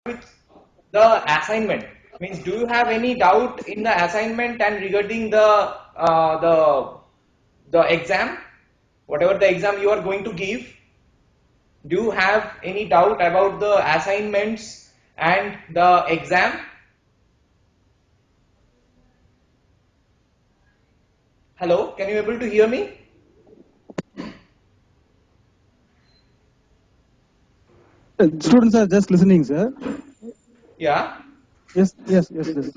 with the assignment. Means, do you have any doubt in the assignment and regarding the exam, whatever the exam you are going to give? Do you have any doubt about the assignments and the exam? Hello, can you able to hear me? Students are just listening, sir. Yeah. Yes, yes, yes, yes.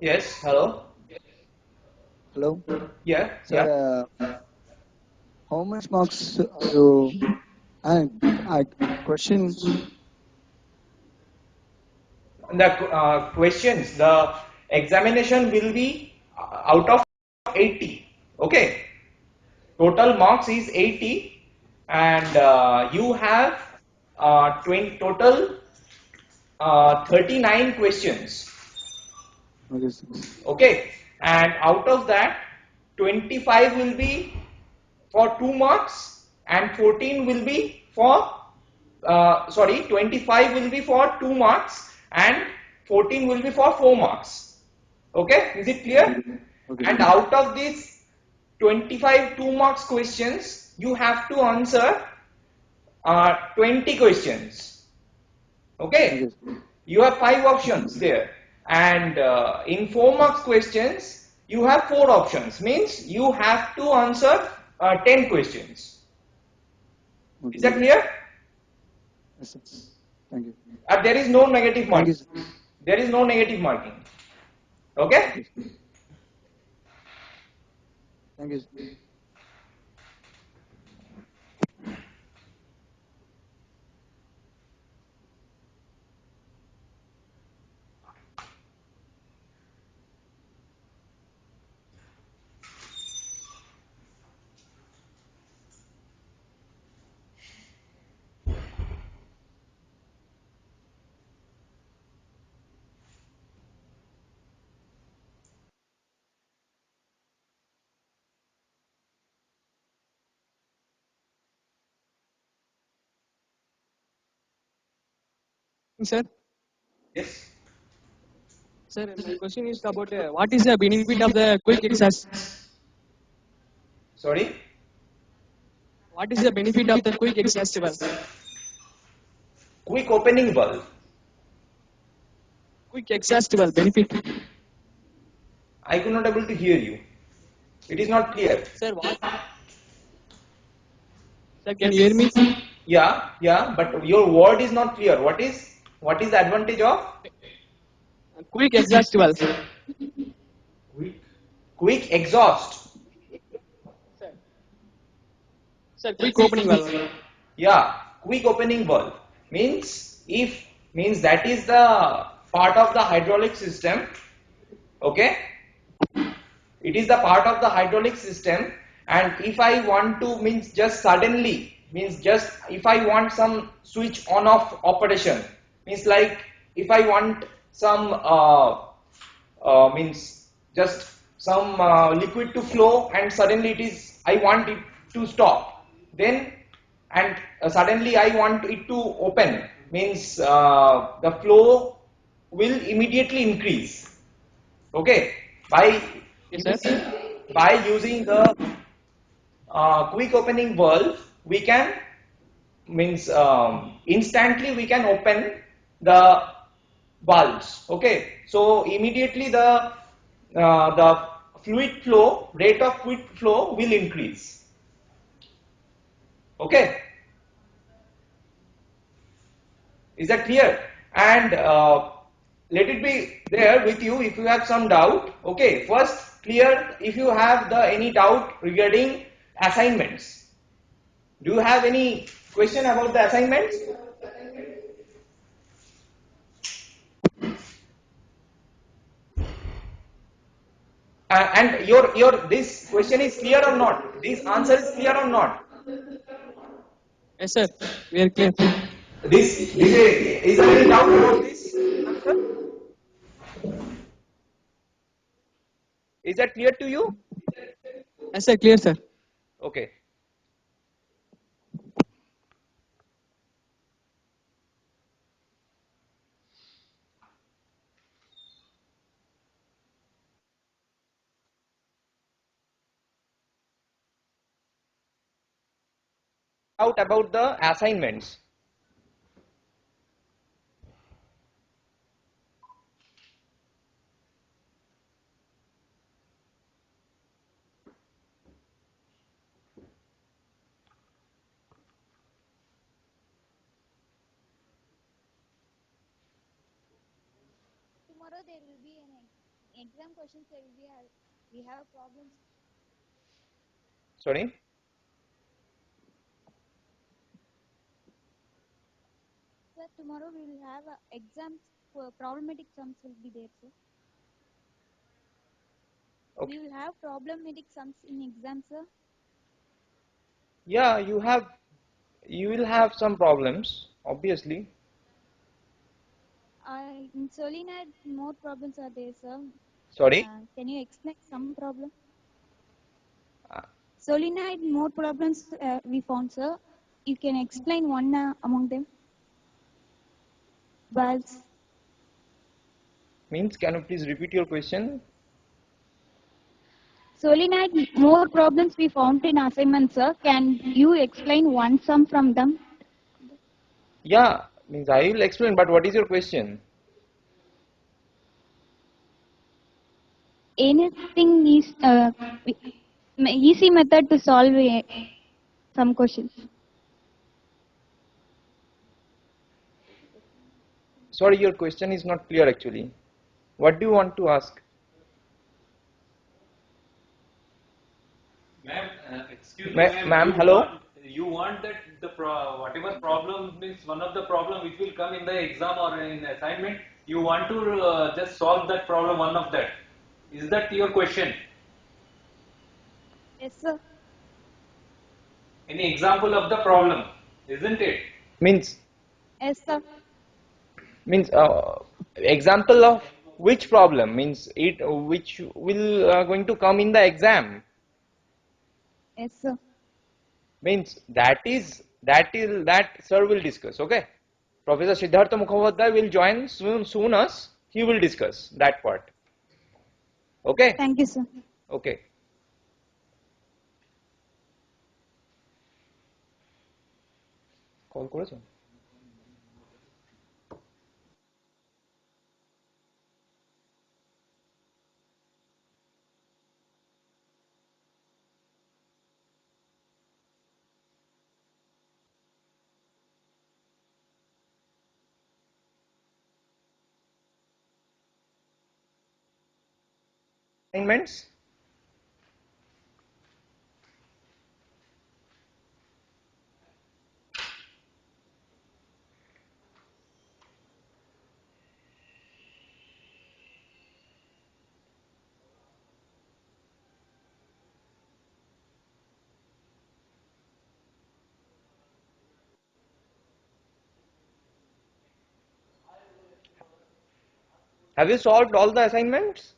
Yes. Hello. Hello, Yeah. sir. Yeah. How much marks you? I question. The questions, the examination will be out of 80. Okay. Total marks is 80, and you have 20 total 39 questions. Okay, sir. Okay, and out of that 25 will be for 2 marks and 14 will be for 25 will be for 2 marks and 14 will be for 4 marks. Okay, is it clear? Okay, And sir. out of these 25 2 marks questions, you have to answer 20 questions. Okay, Okay, sir. you have 5 options there, and in 4 marks questions, you have 4 options. Means you have to answer 10 questions. Is Okay, that sir. clear? Yes, sir. Thank you. There is no negative Thank marking. you, sir. There is no negative marking. Okay? Okay, sir. Thank you, sir. Sir, Yes. sir, my question is about what is the benefit of the quick access? Sorry? What is the benefit of the quick accessible? Quick opening valve. Quick accessible benefit. I could not able to hear you. It is not clear. Sir, what? Sir, can you hear me? Yeah, but your word is not clear. What is the advantage of Quick accessible. quick exhaust? Sir, sir, quick opening valve. Yeah, quick opening valve means that is the part of the hydraulic system. Okay, it is the part of the hydraulic system, and if I want to means just suddenly means just if I want some switch on off operation means like if I want some means just some liquid to flow and suddenly I want it to stop, then and suddenly I want it to open means the flow will immediately increase. Okay, by Yes, sir. using by using the quick opening valve, we can means instantly we can open the valves. Okay, so immediately the fluid flow rate of fluid flow will increase. Okay, Is that clear? And let it be there with you if you have some doubt. Okay, first clear if you have the any doubt regarding assignments. Do you have any question about the assignments? And your this question is clear or not? This answer is clear or not? Yes, sir. We are clear. This is there any doubt about this answer? Is that clear to you? Yes, sir. Clear, sir. Okay. Doubt about the assignments. Tomorrow there will be an exam questions. There will be we have problems. Sorry. Sir, tomorrow we will have exams. Problematic sums will be there, sir. Okay. We will have problematic sums in exam, sir. Yeah, you will have some problems, obviously. In solenoid, more problems are there, sir. Sorry. Can you explain some problem? Uh, Solenoid, more problems we found, sir. You can explain one among them. Valves. Means, can you please repeat your question? Solenoid, more problems we found in assignment, sir. Can you explain one sum from them? Yeah, means I will explain, but what is your question? Anything is easy method to solve some questions. Sorry, your question is not clear actually. What do you want to ask? Ma'am, excuse me, ma'am. Ma'am, hello? You want that whatever problem means one of the problem which will come in the exam or in assignment, you want to just solve that problem, one of that. Is that your question? Yes, sir. Any example of the problem, isn't it? Means Yes, sir. Example of which problem? Means it which will going to come in the exam. Yes, sir. Means that sir will discuss. Okay, Professor Siddhartha Mukhopadhyay will join soon as he will discuss that part. Okay. Thank you, sir. Okay. Call করেছো? Assignments. Have you solved all the assignments?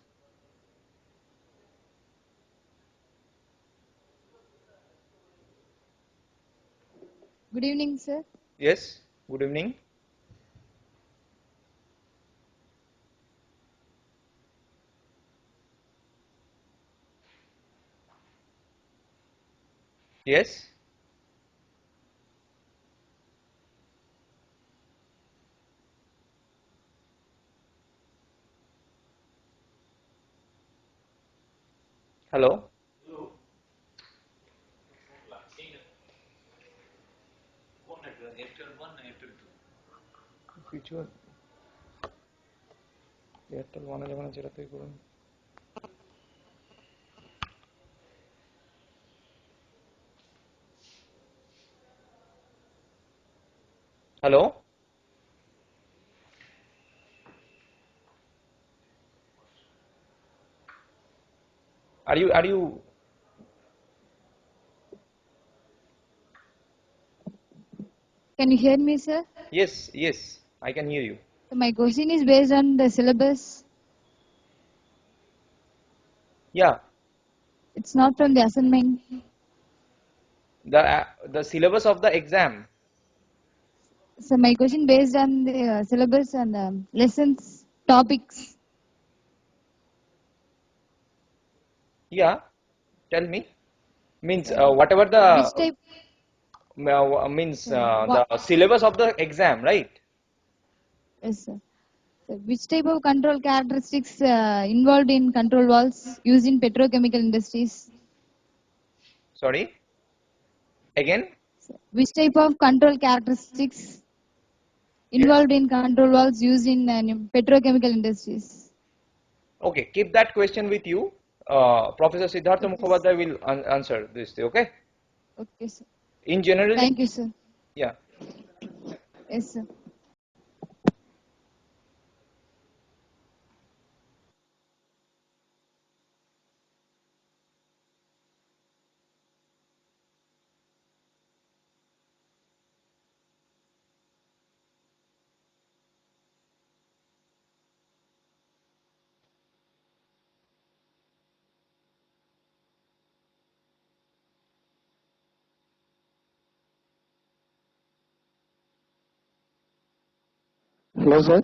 Good evening, sir. Yes. Good evening. Yes. Hello. Visual. Airtel 111 যেটাতেই করুন। Hello? Are you Can you hear me, sir? yes, I can hear you. So my question is based on the syllabus. Yeah, It's not from the assignment. the syllabus of the exam. So my question based on the syllabus and the lessons topics. Yeah, tell me. Means whatever the Which type? means What? the syllabus of the exam, right? Yes, sir. So which type of control characteristics involved in control valves used in petrochemical industries? Sorry. Again? So which type of control characteristics Yes. involved in control valves used in petrochemical industries? Okay, keep that question with you. Professor Siddhartha Okay, Mukhopadhyay will answer this. Okay. okay, sir. In generally, Thank you, sir. yeah. Yes, sir. Hello, sir.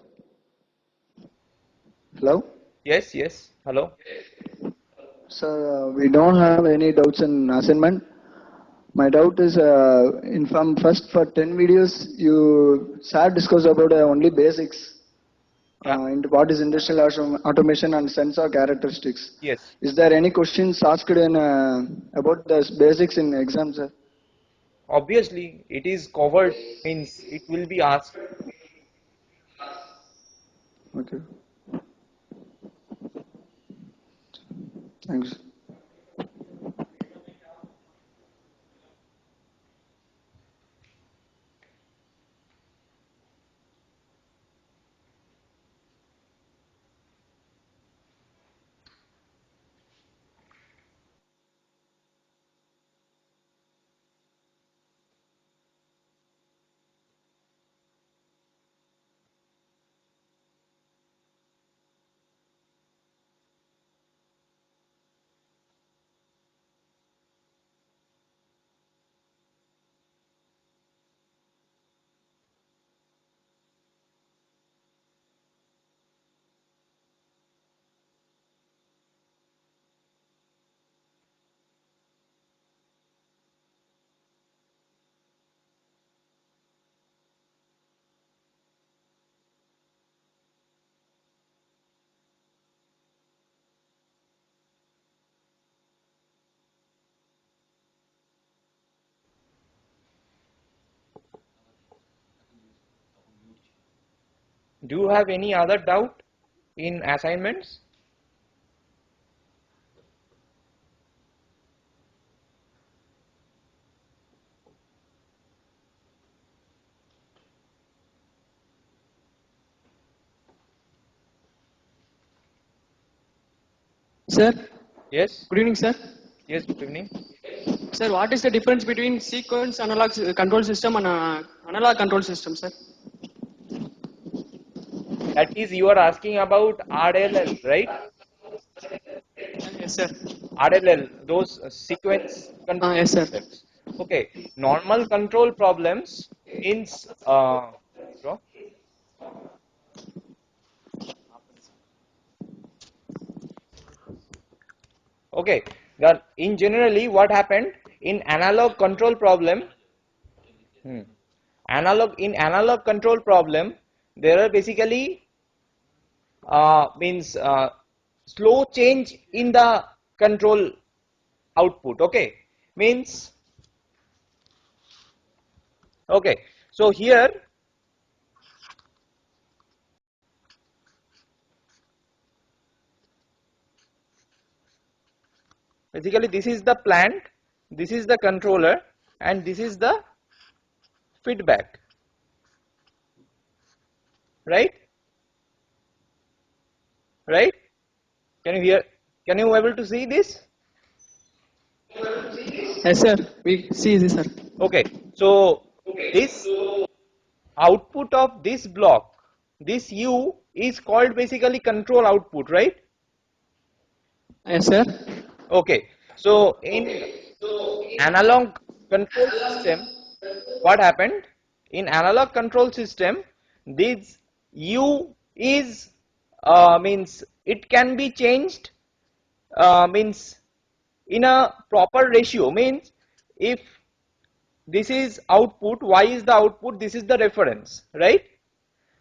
Hello. Yes. Hello. Sir, we don't have any doubts in assignment. My doubt is, in from first for 10 videos, you sir discussed about only basics. Yeah. And what is industrial automation and sensor characteristics. Yes. Is there any questions asked in about the basics in exam, sir? Obviously, it is covered. Means it will be asked. Okay. Thanks. Do you have any other doubt in assignments? Sir, Yes. good evening, sir. Yes. Good evening. Sir, what is the difference between sequence analog control system and analog control system, sir? That is, you are asking about RLL, right? Yes, sir. RLL, those sequence control Yes, sir. systems. Okay, normal control problems means bro. Okay, that in generally what happened in analog control problem. Analog control problem, there are basically means slow change in the control output. Okay, means okay. So here Basically, this is the plant, this is the controller, and this is the feedback, right? Right? Can you hear? Can you able to see this? Yes, sir. We see this, sir. Okay. So this output of this block, this U is called basically control output, right? Yes, sir. Okay. So in analog control system, what happened? In analog control system, this U is means it can be changed means in a proper ratio, means if this is output, y is the output, this is the reference, right?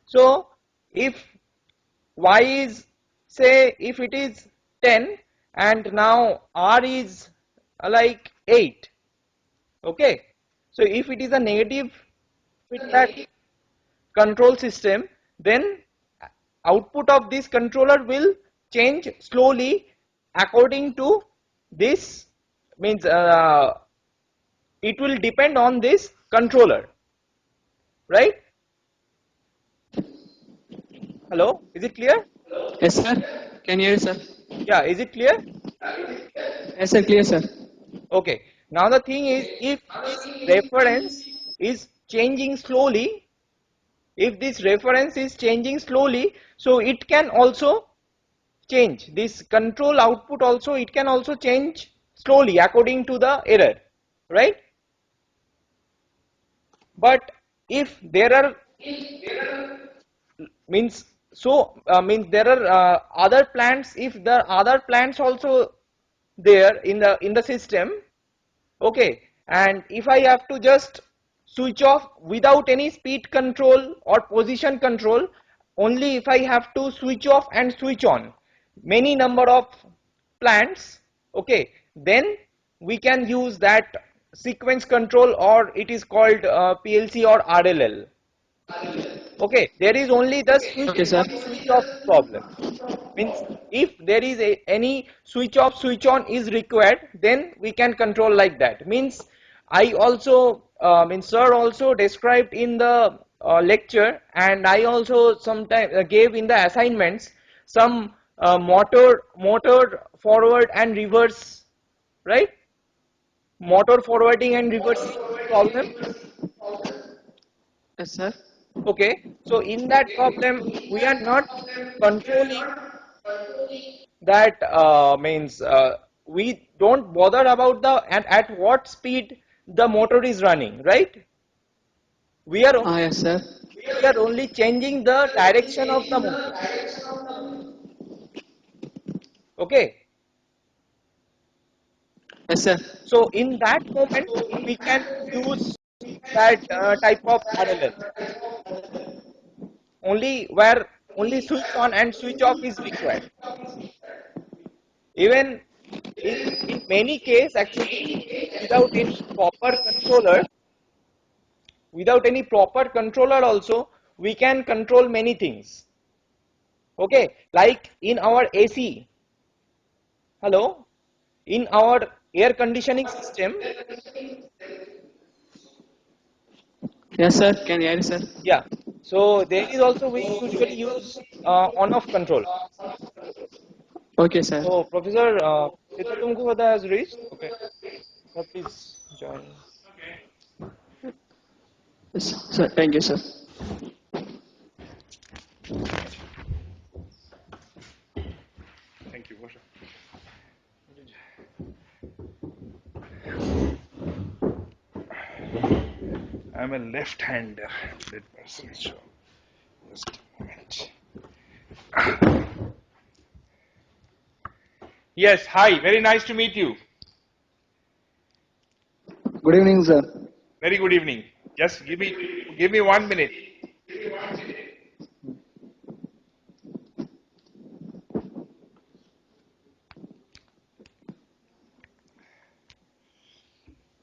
So if y is, say if it is 10 and now r is like 8, okay, so if it is a negative feedback control system, then output of this controller will change slowly according to this, means it will depend on this controller, right? Hello, is it clear? Yes, sir. Can you hear, sir? Yeah, is it clear? Yes, sir. Clear, sir. Okay, now the thing is, if this reference is changing slowly, if this reference is changing slowly, so it can also change this control output also, it can also change slowly according to the error, right? But if there are means, so means there are other plants, if the other plants also there in the system, okay, and if I have to just switch off without any speed control or position control, only if I have to switch off and switch on many number of plants, okay, then we can use that sequence control, or it is called PLC or RLL. Okay, there is only the switch Okay, sir. on switch off problem. Means if there is any switch off switch on is required, then we can control like that. Means I also means sir also described in the lecture, and I also sometimes gave in the assignments some motor forward and reverse, right? Motor forwarding and reversing problem. Yes, sir. Okay, so in that problem we are not controlling that, means we don't bother about the and at what speed the motor is running, right? We are Ah, yes, sir. changing the direction of the motor. Okay, Yes, sir. so in that moment we can use that type of RLL only where only switch on and switch off is required. Even in many cases actually, without any proper controller, without any proper controller also we can control many things, okay, like in our AC, hello, in our air conditioning system, Yes, sir. Can you hear, sir? yeah, so there is also we usually use on off control. Okay, sir. So professor Chitta Tumkuhoda has reached, okay, sir, please join. Yes, sir. Thank you, sir. Thank you, Moshe. I'm a left-hander person, so just a moment. Yes, hi, very nice to meet you. Good evening, sir. Very good evening. Just give me 1 minute.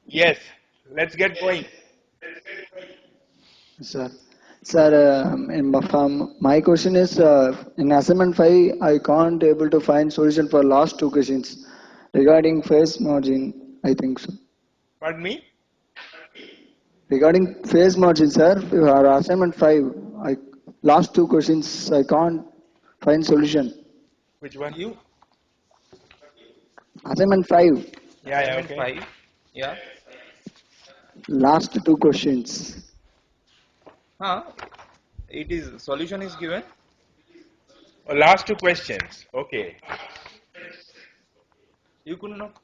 Yes, let's get going. Sir, from my question is in assignment 5, I can't able to find solution for last two questions. Regarding phase margin, I think so. Pardon me? Regarding phase margin, sir, our assignment 5, last two questions, I can't find solution. Which one? You Assignment 5, Yeah, assignment okay. 5. Yeah. last two questions. Huh? It is solution is given. Oh, last two questions. Okay. You could not.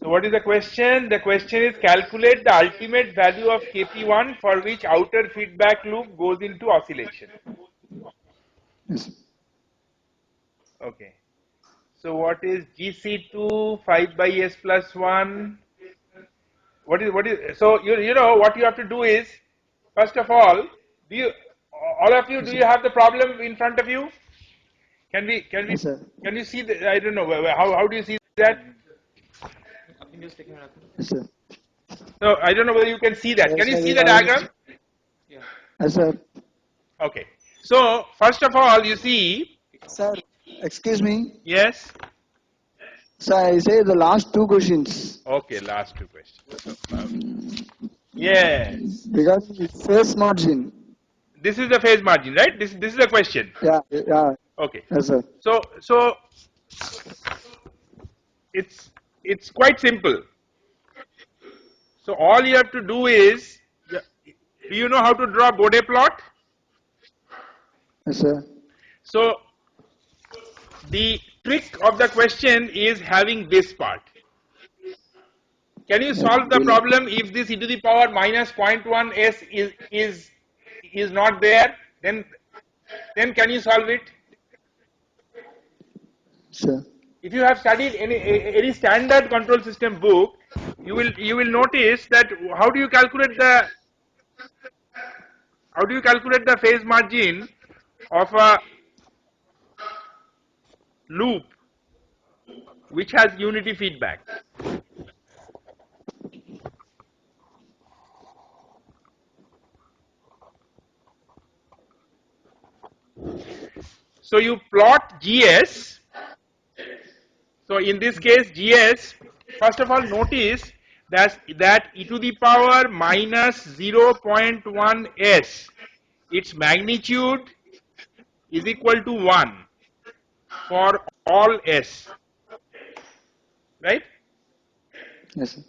So what is the question? The question is calculate the ultimate value of Kp1 for which outer feedback loop goes into oscillation. Yes. Okay. So what is GC2 5 by S plus 1? So you know what you have to do is, first of all, all of you, do you have the problem in front of you? Yes, sir. Can you see the, I don't know, how do you see that? Yes, sir. So I don't know whether you can see that. Can Yes, you sir. see the diagram? Yes, sir. Okay. So first of all, you see, Sir, excuse me. yes. Sir, I say the last two questions. Okay, last two questions. So, yes. Regarding phase margin. This is the phase margin, right? This is the question. Yeah, yeah. Okay. Yes, sir. So it's quite simple. So all you have to do is, do you know how to draw Bode plot? Yes, sir. So the trick of the question is having this part. Can you solve the Really? problem if this e to the power minus 0.1 s is not there? Then can you solve it? Sir. If you have studied any standard control system book, you will notice that how do you calculate the phase margin of a loop which has unity feedback? So you plot GS. So in this case, GS, first of all, notice that e to the power minus 0.1 s, its magnitude is equal to 1 for all s, right? Yes, sir.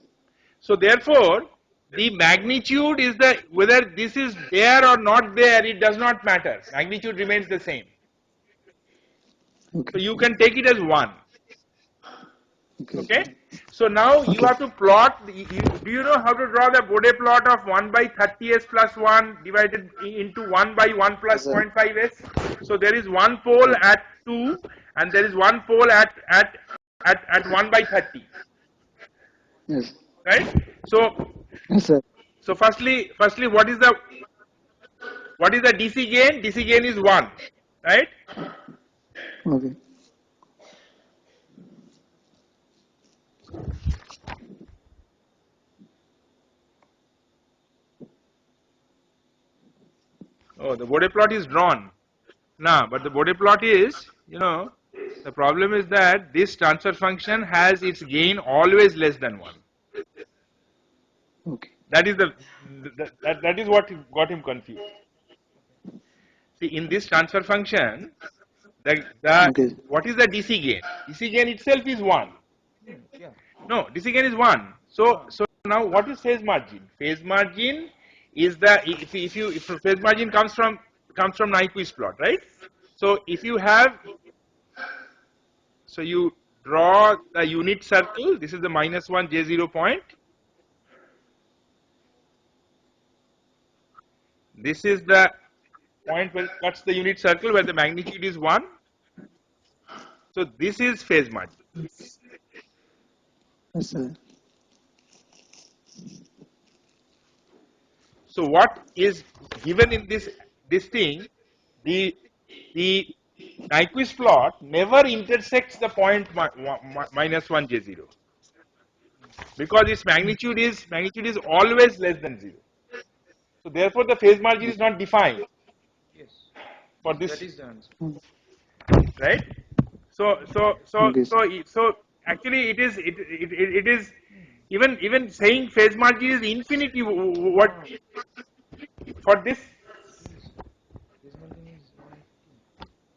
So therefore, the magnitude is whether this is there or not there, it does not matter. Magnitude remains the same. So Okay. you can take it as 1. Okay. Okay. So now you Okay. have to plot. Do you know how to draw the Bode plot of 1 by 30s plus 1 divided into 1 by 1 plus Yes, sir. 0.5s? So there is one pole at 2 and there is one pole at 1 by 30. Yes. Right. Yes, sir. So firstly, what is the DC gain? DC gain is 1. Right. Okay. Oh, the Bode plot is drawn. Nah, but the Bode plot is, the problem is that this transfer function has its gain always less than 1. Okay. That is that is what got him confused. See, in this transfer function, the Okay. what is the DC gain? DC gain itself is 1. No, DC gain is 1. So now what is phase margin? Phase margin is if phase margin comes from Nyquist plot, right? So if you have, so you draw the unit circle. This is the minus 1 J0 point. This is the point where it cuts the unit circle where the magnitude is 1. So this is phase margin. Yes, sir. So what is given in this thing, the Nyquist plot never intersects the point minus 1 J0 because its magnitude is always less than 0. So therefore the phase margin is not defined for this, right? Okay. So actually it is even saying phase margin is infinity. What for this?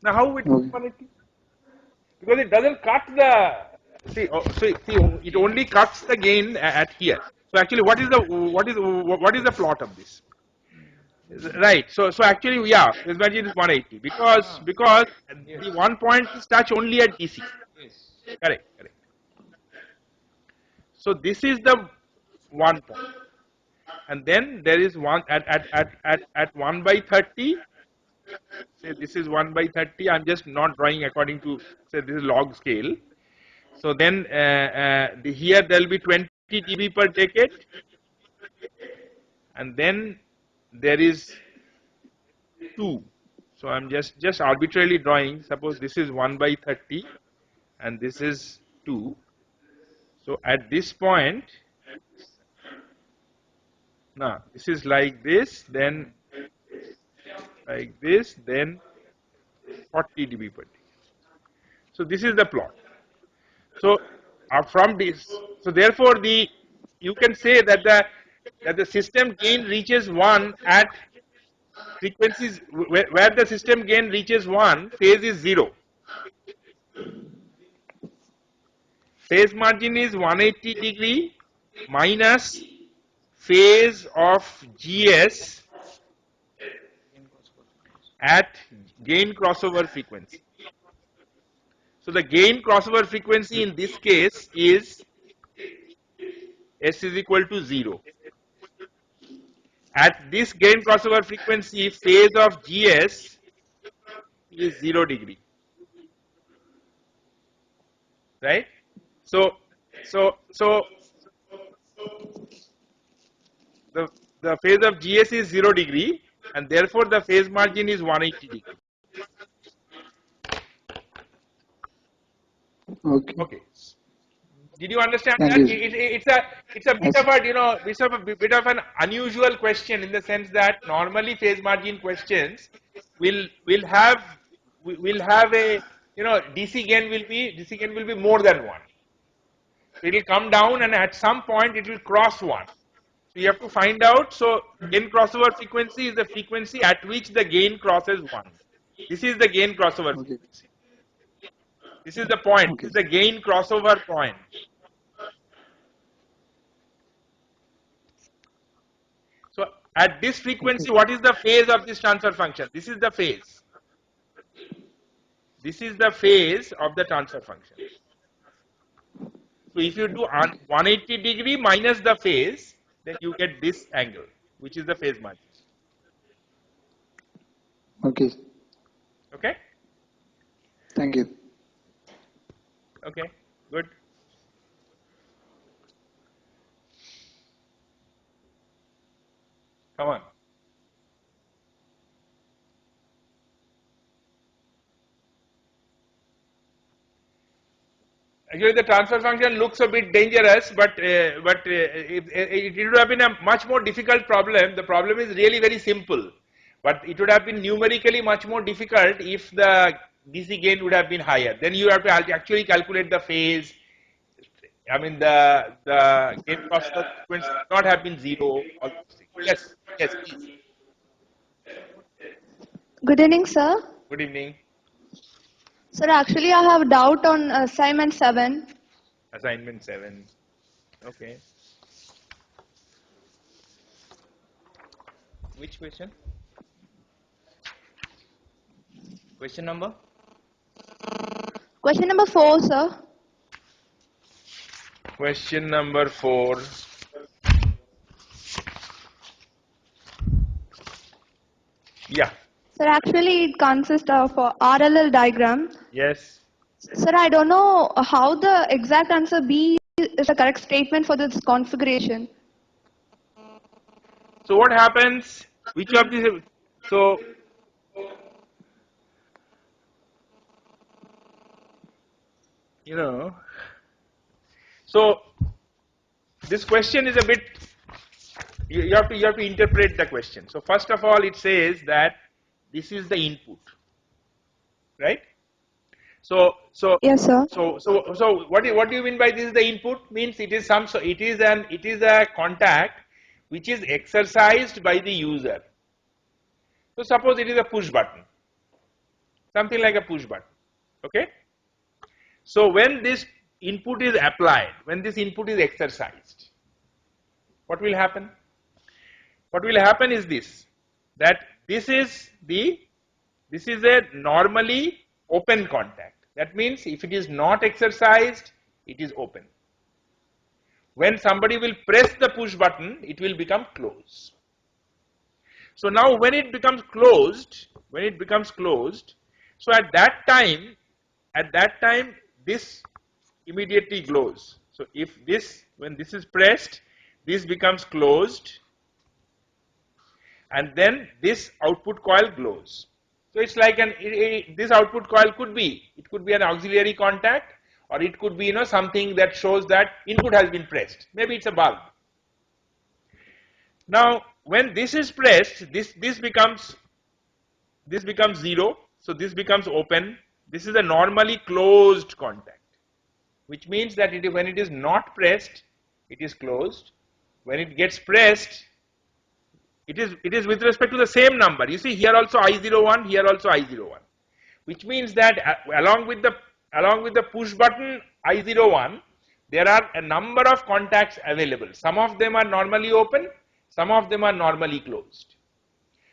Now how it Okay. 180? Because it doesn't cut the see it only cuts the gain at here. So actually what is the plot of this? Right. So actually yeah, phase margin is 180 because the 1 point is touch only at DC. Correct. Correct. So this is the 1 point, and then there is one at 1 by 30. Say this is 1 by 30. I'm just not drawing according to say this is log scale. So then here there will be 20 dB per decade, and then there is 2. So I'm just arbitrarily drawing. Suppose this is 1 by 30, and this is 2. So at this point, now this is like this, then like this, then 40 dB per decade. So this is the plot. So from this, so therefore you can say that the system gain reaches 1 at frequencies where the system gain reaches 1, phase is 0. Phase margin is 180 degree minus phase of GS at gain crossover frequency. So the gain crossover frequency in this case is S is equal to 0. At this gain crossover frequency, phase of GS is 0 degree, right? So, so the phase of GS is 0 degree, and therefore the phase margin is 180 degree. Okay. Okay. Did you understand Thank that? you. It's a bit Yes. of a bit of an unusual question in the sense that normally phase margin questions will have a DC gain will be more than 1. So it will come down and at some point it will cross 1. So you have to find out. So gain crossover frequency is the frequency at which the gain crosses 1. This is the gain crossover Okay. frequency. This is the point. This Okay. is the gain crossover point. So at this Okay. frequency, what is the phase of this transfer function? This is the phase. This is the phase of the transfer function. So if you do 180 degree minus the phase, then you get this angle, which is the phase margin. Okay. Okay? Thank you. Okay, good. Come on. Actually, the transfer function looks a bit dangerous, but it would have been a much more difficult problem. The problem is really very simple, but it would have been numerically much more difficult if the DC gain would have been higher. Then you have to actually calculate the phase. I mean, the gain crossover frequency would not have been 0. All those things. Yes, yes, please. Good evening, sir. Good evening. Sir, actually, I have a doubt on assignment 7. Assignment 7. Okay. Which question? Question number? Question number 4, sir. Question number 4. Yeah. Sir, actually, it consists of a RLL diagram. Yes. Sir, I don't know how the exact answer B is the correct statement for this configuration. So what happens? Which of these? So So this question is a bit. You have to interpret the question. So first of all, it says that this is the input, right? So Yes, sir. so what do you mean by this is the input? Means it is some, so it is a contact which is exercised by the user. So suppose it is a push button, something like a push button, okay? So when this input is applied, when this input is exercised, what will happen? What will happen is this, that this is a normally open contact. That means if it is not exercised, it is open. When somebody will press the push button, it will become closed. So now when it becomes closed, so at that time, this immediately glows. So if this, when this is pressed, this becomes closed, and then this output coil glows. So it's like this output coil could be an auxiliary contact, or it could be something that shows that input has been pressed. Maybe it's a bulb. Now when this is pressed, this becomes 0, so this becomes open. This is a normally closed contact, which means that when it is not pressed, it is closed. When it gets pressed, it is with respect to the same number. You see here also I01, here also I01, which means that along with the push button I01, there are a number of contacts available. Some of them are normally open, some of them are normally closed.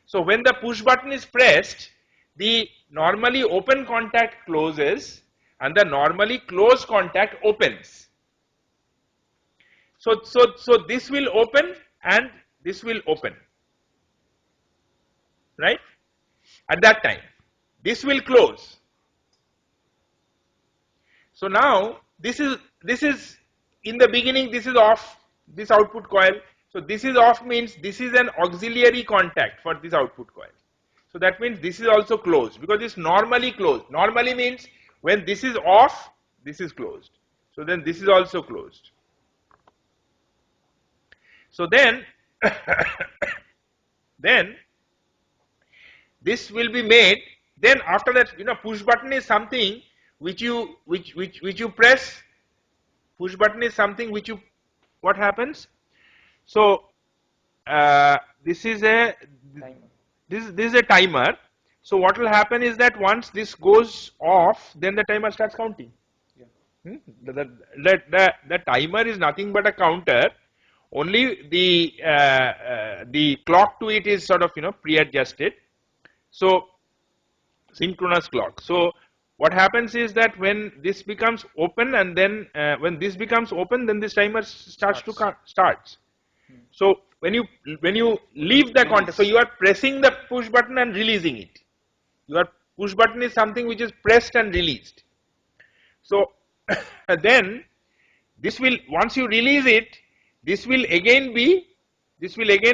So when the push button is pressed, the normally open contact closes and the normally closed contact opens. So this will open and this will open, right? At that time, this will close. So now this is in the beginning, this is off, this output coil. So this is off means this is an auxiliary contact for this output coil. So that means this is also closed because it's normally closed. Normally means when this is off, this is closed. So then this is also closed. So then then this will be made. Then after that, push button is something which you press. Push button is something which what happens? So this is a timer. So what will happen is that once this goes off, then the timer starts counting. Yeah. The timer is nothing but a counter. Only the clock to it is sort of pre-adjusted. So synchronous clock. So what happens is that when this becomes open, and then when this becomes open, then this timer starts. So when you leave the contact, so you are pressing the push button and releasing it. Your push button is something which is pressed and released. So then this will, once you release it, this will again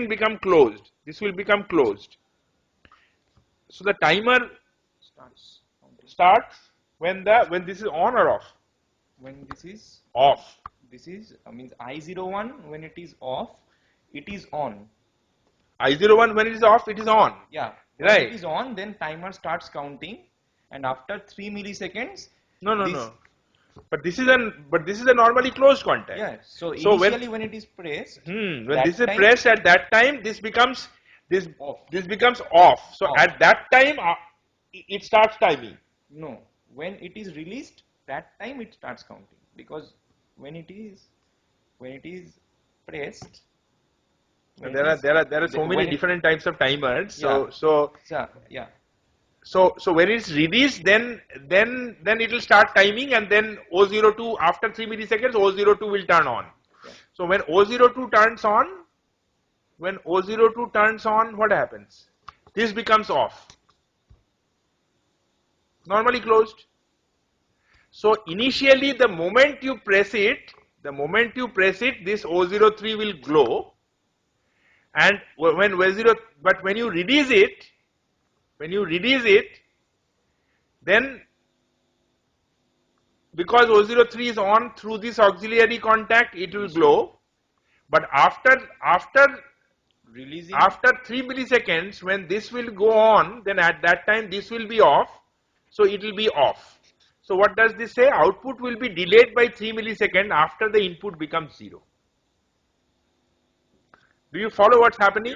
become closed. This will become closed. So the timer starts when this is on or off. When this is Off. this is means I01, when it is off, it is on. I01 when it is off, it is on. Yeah. When Right. it is on, then timer starts counting, and after 3 milliseconds. No. But this is a normally closed contact. Yeah. So when initially when it is pressed, when that this is time- pressed, at that time this becomes Off. this becomes off. So Off. at that time it starts timing. No, when it is released, that time it starts counting, because when it is pressed. when There it are is- so many when it- different types of timers. Yeah. Yeah. So when it's released, then it will start timing, and then O02 after 3 milliseconds O02 will turn on. Yeah. So when O02 turns on, what happens? This becomes off. Normally closed. So initially, the moment you press it, this O03 will glow, and when you release it, then because O03 is on through this auxiliary contact, it will glow. But after Releasing. 3 milliseconds, when this will go on, then at that time this will be off, so it will be off. So what does this say? Output will be delayed by 3 milliseconds after the input becomes 0. Do you follow what's happening?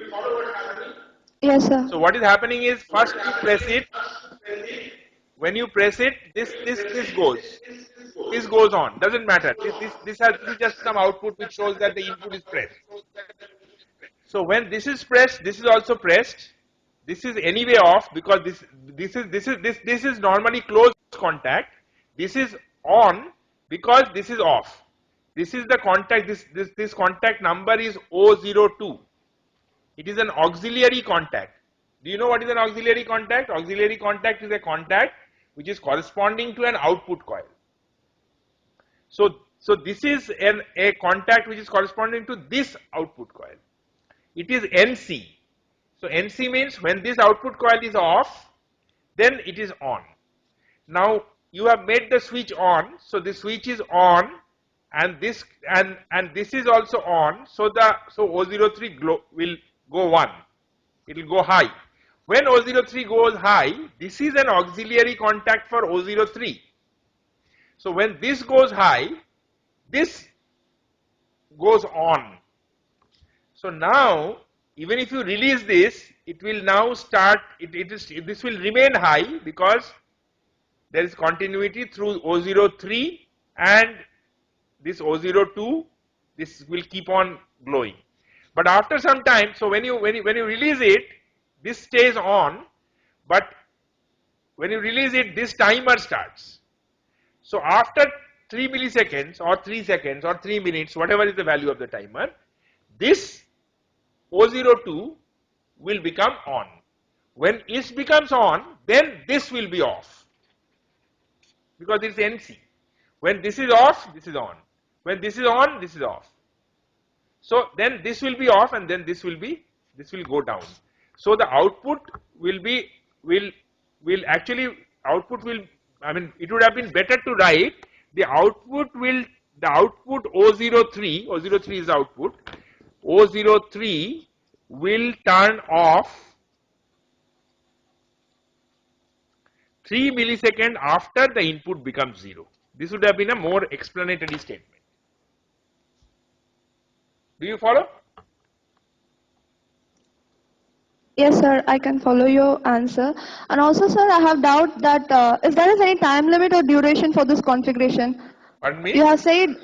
Yes, sir. So what is happening is, first you press it. When you press it, this goes. This goes on. Doesn't matter. This is just some output which shows that the input is pressed. So when this is pressed, this is also pressed. This is anyway off because this is normally close contact. This is on because this is off. This is the contact. This contact number is O02. It is an auxiliary contact. Do you know what is an auxiliary contact? Auxiliary contact is a contact which is corresponding to an output coil. So this is a contact which is corresponding to this output coil. It is NC. So NC means when this output coil is off, then it is on. Now you have made the switch on, so the switch is on, and this is also on. So O03 will go 1. It will go high. When O03 goes high, this is an auxiliary contact for O03. So when this goes high, this goes on. So now, even if you release this, it will now start, this will remain high because there is continuity through O03 and this O02, this will keep on glowing. But after some time, so when you release it, this stays on, but when you release it, this timer starts. So after 3 milliseconds or 3 seconds or 3 minutes, whatever is the value of the timer, this O02 will become on. When it becomes on, then this will be off because it's NC. When this is off, this is on. When this is on, this is off. So then this will be off and then this will go down. So the output it would have been better to write the output O03 is the output, O03 will turn off 3 milliseconds after the input becomes 0. This would have been a more explanatory statement. Do you follow? Yes, sir, I can follow your answer. And also, sir, I have doubt that if there is any time limit or duration for this configuration. Pardon me? You have said,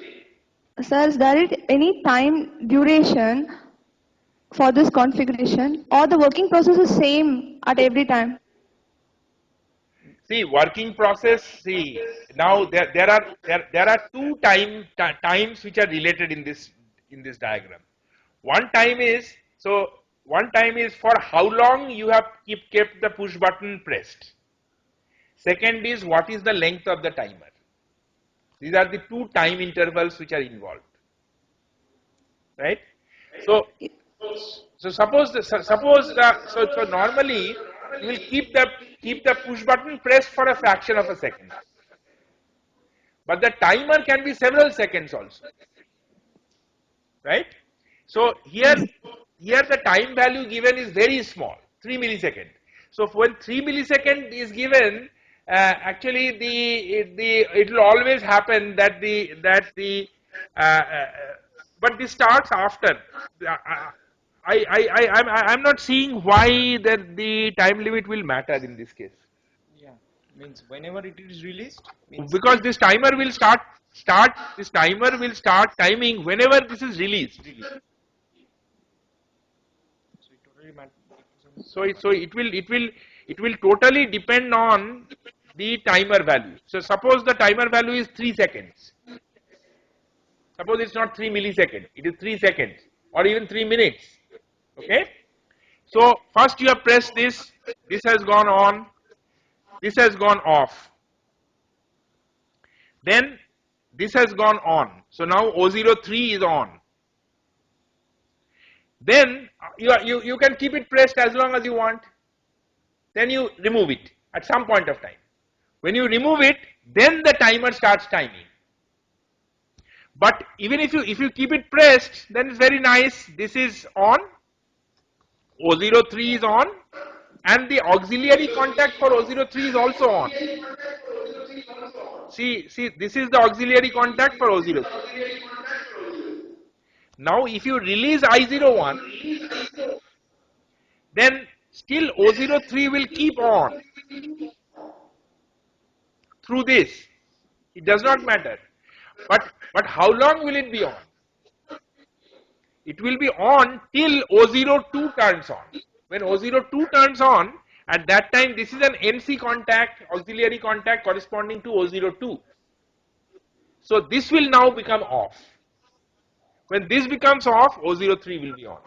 sir, is there any time duration for this configuration, or the working process is same at every time? See, working process. See, now there are two times which are related in this diagram. One time is for how long you have kept the push button pressed. Second is what is the length of the timer. These are the two time intervals which are involved, right? So normally you will keep the push button pressed for a fraction of a second, but the timer can be several seconds also, right? So here the time value given is very small, 3 milliseconds. So when 3 milliseconds is given, actually it will always happen that but this starts after. I'm not seeing why the time limit will matter in this case. Yeah, means whenever it is released. Because this timer will start timing whenever this is released. So it will totally depend on the timer value. So suppose the timer value is 3 seconds. Suppose it's not 3 milliseconds, it is 3 seconds or even 3 minutes. Okay. So first you have pressed this has gone on, this has gone off. Then this has gone on. So now O03 is on. Then you can keep it pressed as long as you want. Then you remove it at some point of time. When you remove it, then the timer starts timing. But even if you keep it pressed, then it's very nice. This is on, O03 is on, and the auxiliary contact for O03 is also on. See, this is the auxiliary contact for O03. Now, if you release I01, then still O03 will keep on through this. It does not matter. But how long will it be on? It will be on till O02 turns on. When O02 turns on, at that time this is an NC contact, auxiliary contact corresponding to O02. So this will now become off. When this becomes off, O03 will be on.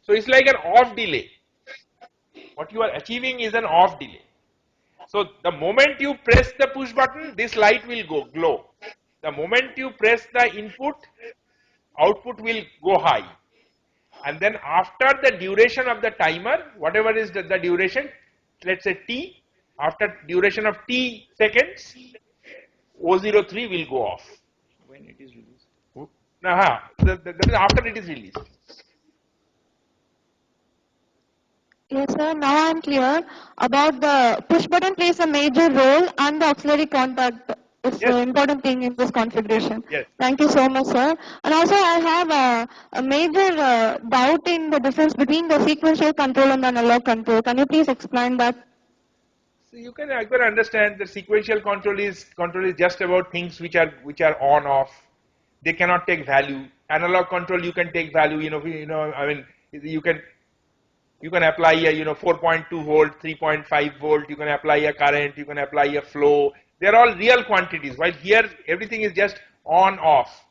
So it's like an off delay. What you are achieving is an off delay. So the moment you press the push button, this light will go glow. The moment you press the input, output will go high. And then after the duration of the timer, whatever is the duration, let's say T, after duration of T seconds, O03 will go off. When it is released. That is after it is released. Yes, sir. Now I am clear about the push button plays a major role and the auxiliary contact is Yes. the important thing in this configuration. Yes. Thank you so much, sir. And also I have a major doubt in the difference between the sequential control and the analog control. Can you please explain that? So you can understand that sequential control is just about things which are on off. They cannot take value. Analog control you can take value. I mean you can apply a 4.2 volt, 3.5 volt. You can apply a current. You can apply a flow. They are all real quantities. While here everything is just on off.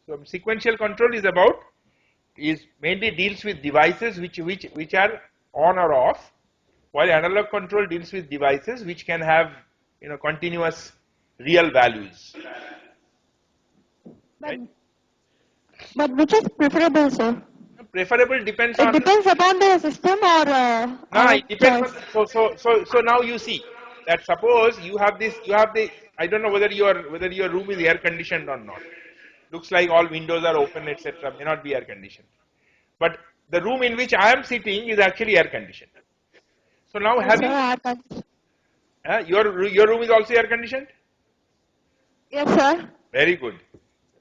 So sequential control is mainly deals with devices which are on or off. While analog control deals with devices which can have continuous real values. But, Right? but which is preferable, sir? Preferable depends It on. depends upon the system or No, our it depends choice. on. So now you see that suppose you have the. I don't know whether your room is air conditioned or not. Looks like all windows are open, etc. May not be air conditioned. But the room in which I am sitting is actually air conditioned. So now Yes, have sir. you I have your room is also air conditioned? Yes, sir. Very good.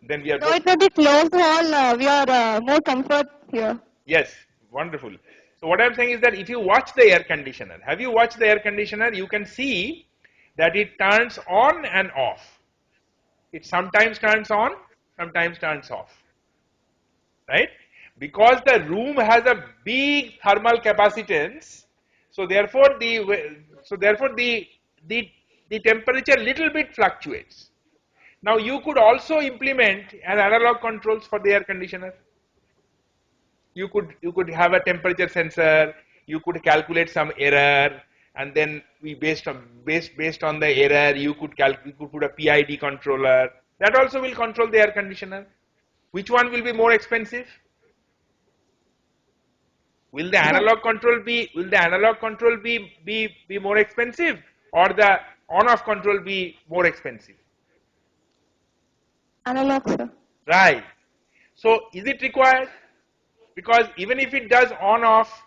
Then we are Though both. it may be closed all, we are more comfort here. Yes, wonderful. So what I am saying is that if you watch the air conditioner, have you watched the air conditioner? You can see that it turns on and off. It sometimes turns on, sometimes turns off. Right? Because the room has a big thermal capacitance, so therefore the temperature little bit fluctuates. Now you could also implement an analog controls for the air conditioner. You could have a temperature sensor. You could calculate some error, and then based on the error, you could put a PID controller. That also will control the air conditioner. Which one will be more expensive? Will the analog control be more expensive, or the on-off control be more expensive? Analog, sir. Right. So is it required? Because even if it does on-off,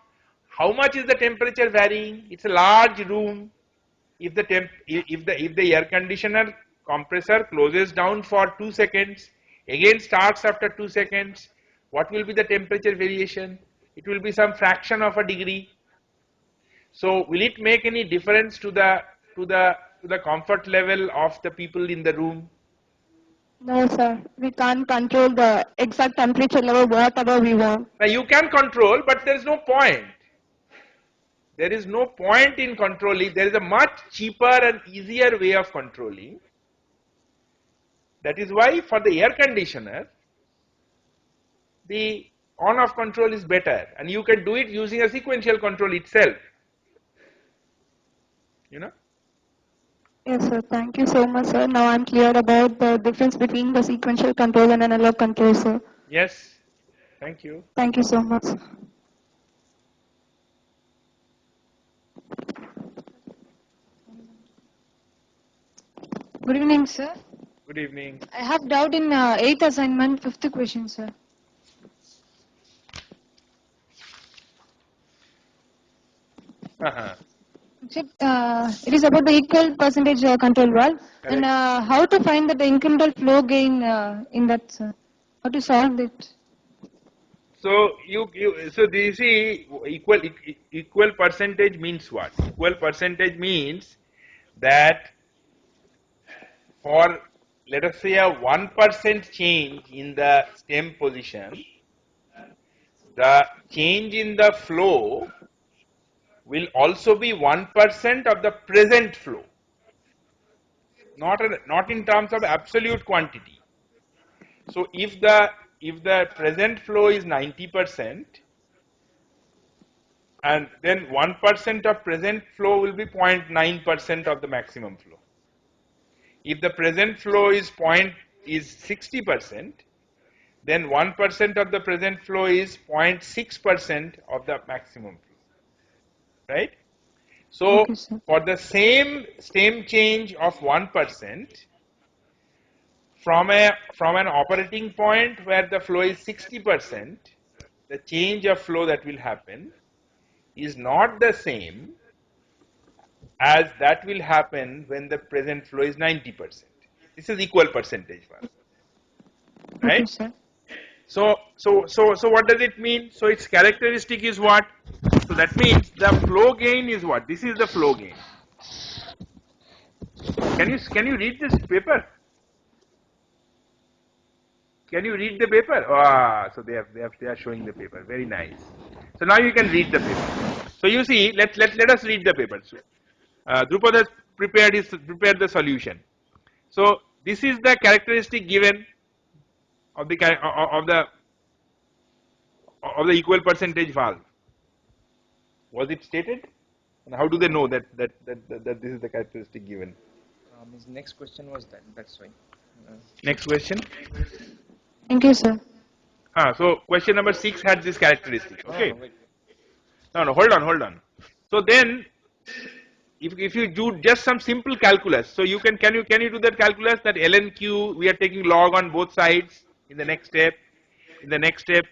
how much is the temperature varying? It's a large room. If the air conditioner compressor closes down for 2 seconds, again starts after 2 seconds, what will be the temperature variation? It will be some fraction of a degree. So will it make any difference to the comfort level of the people in the room? No, sir. We can't control the exact temperature level whatever we want. Now you can control, but there is no point. There is no point in controlling. There is a much cheaper and easier way of controlling. That is why for the air conditioner, the on-off control is better, and you can do it using a sequential control itself. Yes, sir. Thank you so much, sir. Now I'm clear about the difference between the sequential control and analog control, sir. Yes. Thank you. Thank you so much. Good evening, sir. Good evening. I have doubt in 8th assignment, 5th question, sir. It is about the equal percentage control valve. And how to find that the incremental flow gain in that, sir? How to solve it? So so do you see equal percentage means what? Equal percentage means that for, let us say, a 1% change in the stem position, the change in the flow will also be 1% of the present flow, not in terms of absolute quantity. So if the present flow is 90%, and then 1% of present flow will be 0.9% of the maximum flow. If the present flow is 60%, then 1% of the present flow is 0.6% of the maximum flow, right? So Okay, sir. for the same stem change of 1%, from an operating point where the flow is 60%, the change of flow that will happen is not the same as that will happen when the present flow is 90%. This is equal percentage one, Okay, right? sir. So what does it mean? So its characteristic is what? So that means the flow gain is what? This is the flow gain. Can you read this paper? Can you read the paper? Ah, so they are showing the paper. Very nice. So now you can read the paper. So you see, let us read the paper. So, Drupad has prepared the solution. So this is the characteristic given of the equal percentage valve. Was it stated? And how do they know that this is the characteristic given? His next question was that. That's why. Next question. Thank you, sir. So question number 6 had this characteristic. Okay. Wait. No, hold on. So then, if you do just some simple calculus, so can you do that calculus, that ln q, we are taking log on both sides in the next step. In the next step,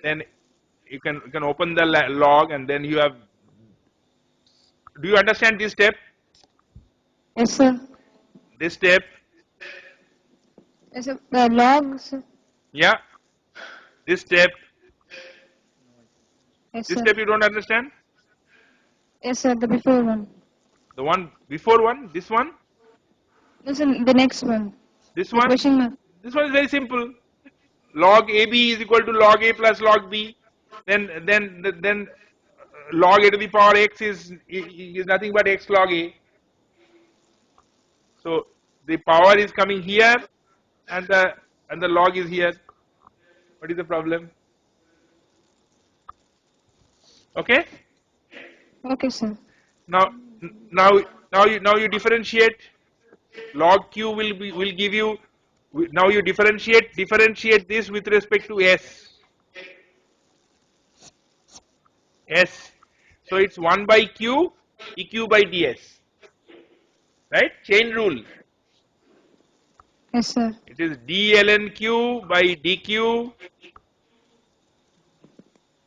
then you can open the log, and then you have. Do you understand this step? Yes, sir. This step, Yes, sir. The log, sir. yeah. This step, Yes, this sir. step you don't understand. Yes, sir. The before one. The one before one, this one, Listen, the next one. this The one. question mark. This one is very simple. Log AB is equal to log A plus log B. Then log A to the power x is nothing but x log A. So the power is coming here, and the log is here. What is the problem? Okay. Okay, sir. Now now you differentiate. Log Q will give you. Now you differentiate this with respect to S. S. So it's 1 by Q, dq by ds. Right? Chain rule. Yes, sir. It is d ln q by dq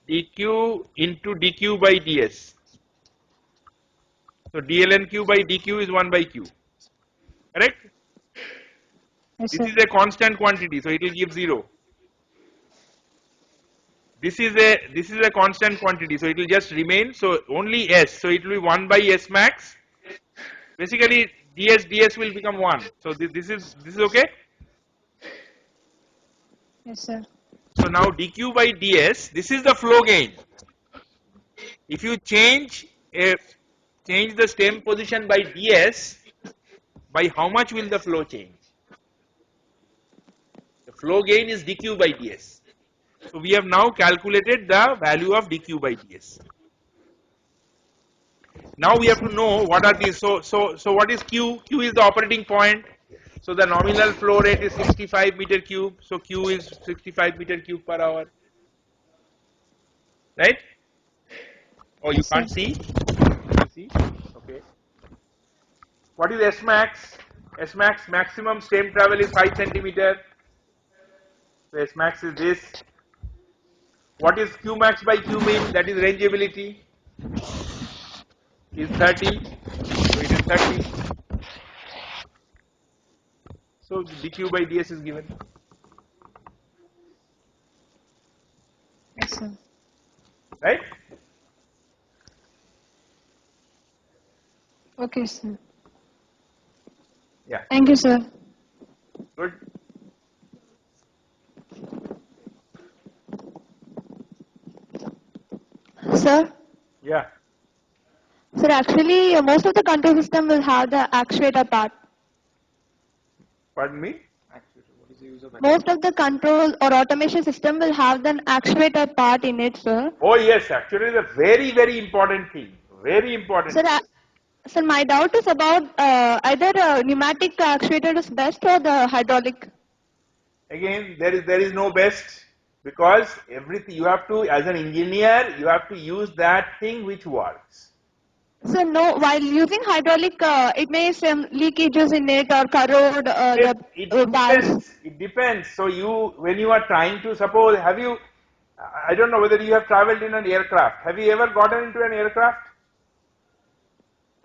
into dq by ds. So d ln q by dq is 1 by q. Correct? Yes, This sir. is a constant quantity, so it will give 0. This is a constant quantity, so it will just remain. So only s. So it will be 1 by s max. Basically, ds will become 1. So this is okay. Yes, sir. So now dq by ds, this is the flow gain. If you change the stem position by ds, by how much will the flow change? The flow gain is dq by ds. So we have now calculated the value of dq by ds. Now we have to know what are these. So what is q? Q is the operating point. So the nominal flow rate is 65 meter cube. So q is 65 meter cube per hour. Right? Oh, you Yes, sir. can't see? You see? Okay. What is S max? S max maximum stem travel is 5 centimeter. So S max is this. What is Q max by Q min? That is rangeability. is 30, so it is 30. So dq by ds is given. Yes, sir. Right? Okay, sir. Yeah. Thank you, sir. Good. Sir? Yeah. Sir, actually, most of the control system will have the actuator part. Pardon me? Most of the control or automation system will have the actuator part in it, sir. Oh yes, actually it's a very, very important thing. Very important Sir, thing. sir, my doubt is about either pneumatic actuator is best or the hydraulic. Again, there is no best, because everything you have to, as an engineer, you have to use that thing which works. So no, while using hydraulic, it may some leakages in it or corrode the It valves. depends. It depends. So when you are trying to, suppose, have you, I don't know whether you have traveled in an aircraft. Have you ever gotten into an aircraft?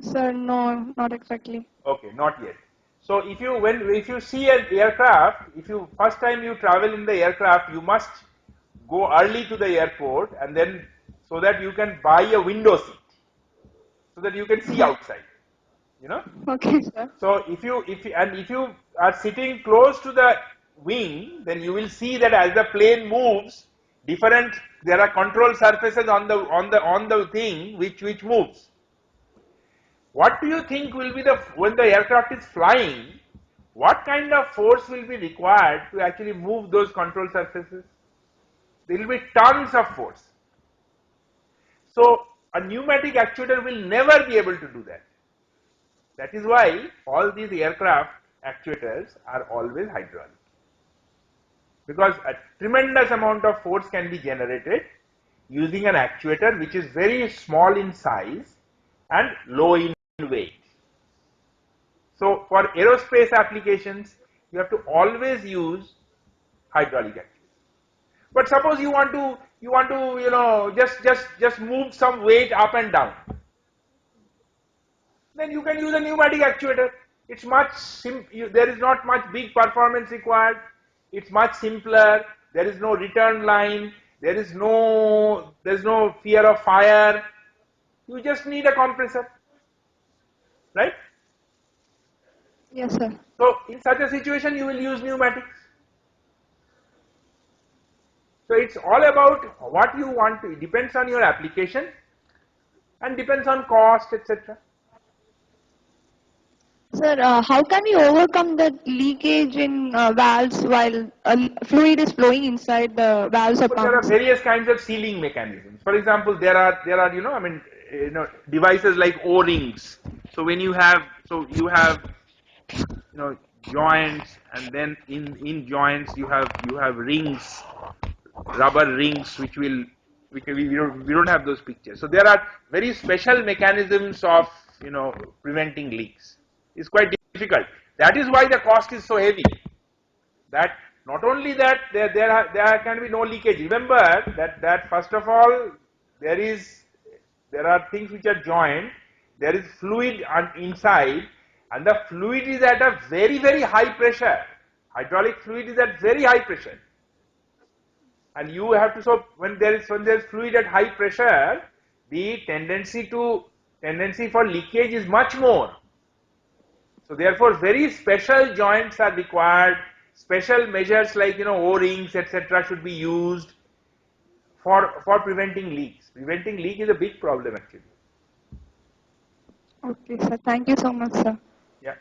Sir, no, not exactly. Okay, not yet. So if you see an aircraft, if you first time you travel in the aircraft, you must go early to the airport, and then so that you can buy a window seat, so that you can see outside. You know. Okay, sir. So if you are sitting close to the wing, then you will see that as the plane moves, there are control surfaces on the thing which moves. What do you think will be when the aircraft is flying? What kind of force will be required to actually move those control surfaces? There will be tons of force. So a pneumatic actuator will never be able to do that. That is why all these aircraft actuators are always hydraulic. Because a tremendous amount of force can be generated using an actuator which is very small in size and low in weight. So for aerospace applications, you have to always use hydraulic actuators. But suppose you want to just move some weight up and down, then you can use a pneumatic actuator. It's there is not much big performance required. It's much simpler. There is no return line. There is no fear of fire. You just need a compressor, right? Yes, sir. So in such a situation, you will use pneumatics. So it's all about what you want to. It depends on your application and depends on cost, etc. Sir, how can we overcome that leakage in valves while fluid is flowing inside the valves or But there are pumps? various kinds of sealing mechanisms. For example, there are devices like O-rings. So when you have joints, and then in joints you have rings, rubber rings, which we don't have those pictures. So there are very special mechanisms of preventing leaks. It's quite difficult. That is why the cost is so heavy. That not only that there can be no leakage. Remember that first of all there are things which are joined. There is fluid inside, and the fluid is at a very, very high pressure. Hydraulic fluid is at very high pressure, and you have to, so when there is fluid at high pressure, the tendency for leakage is much more. So therefore very special joints are required, special measures like O-rings, etc. should be used for preventing leaks. Preventing leak is a big problem actually. Okay, sir. Thank you so much, sir. Yeah.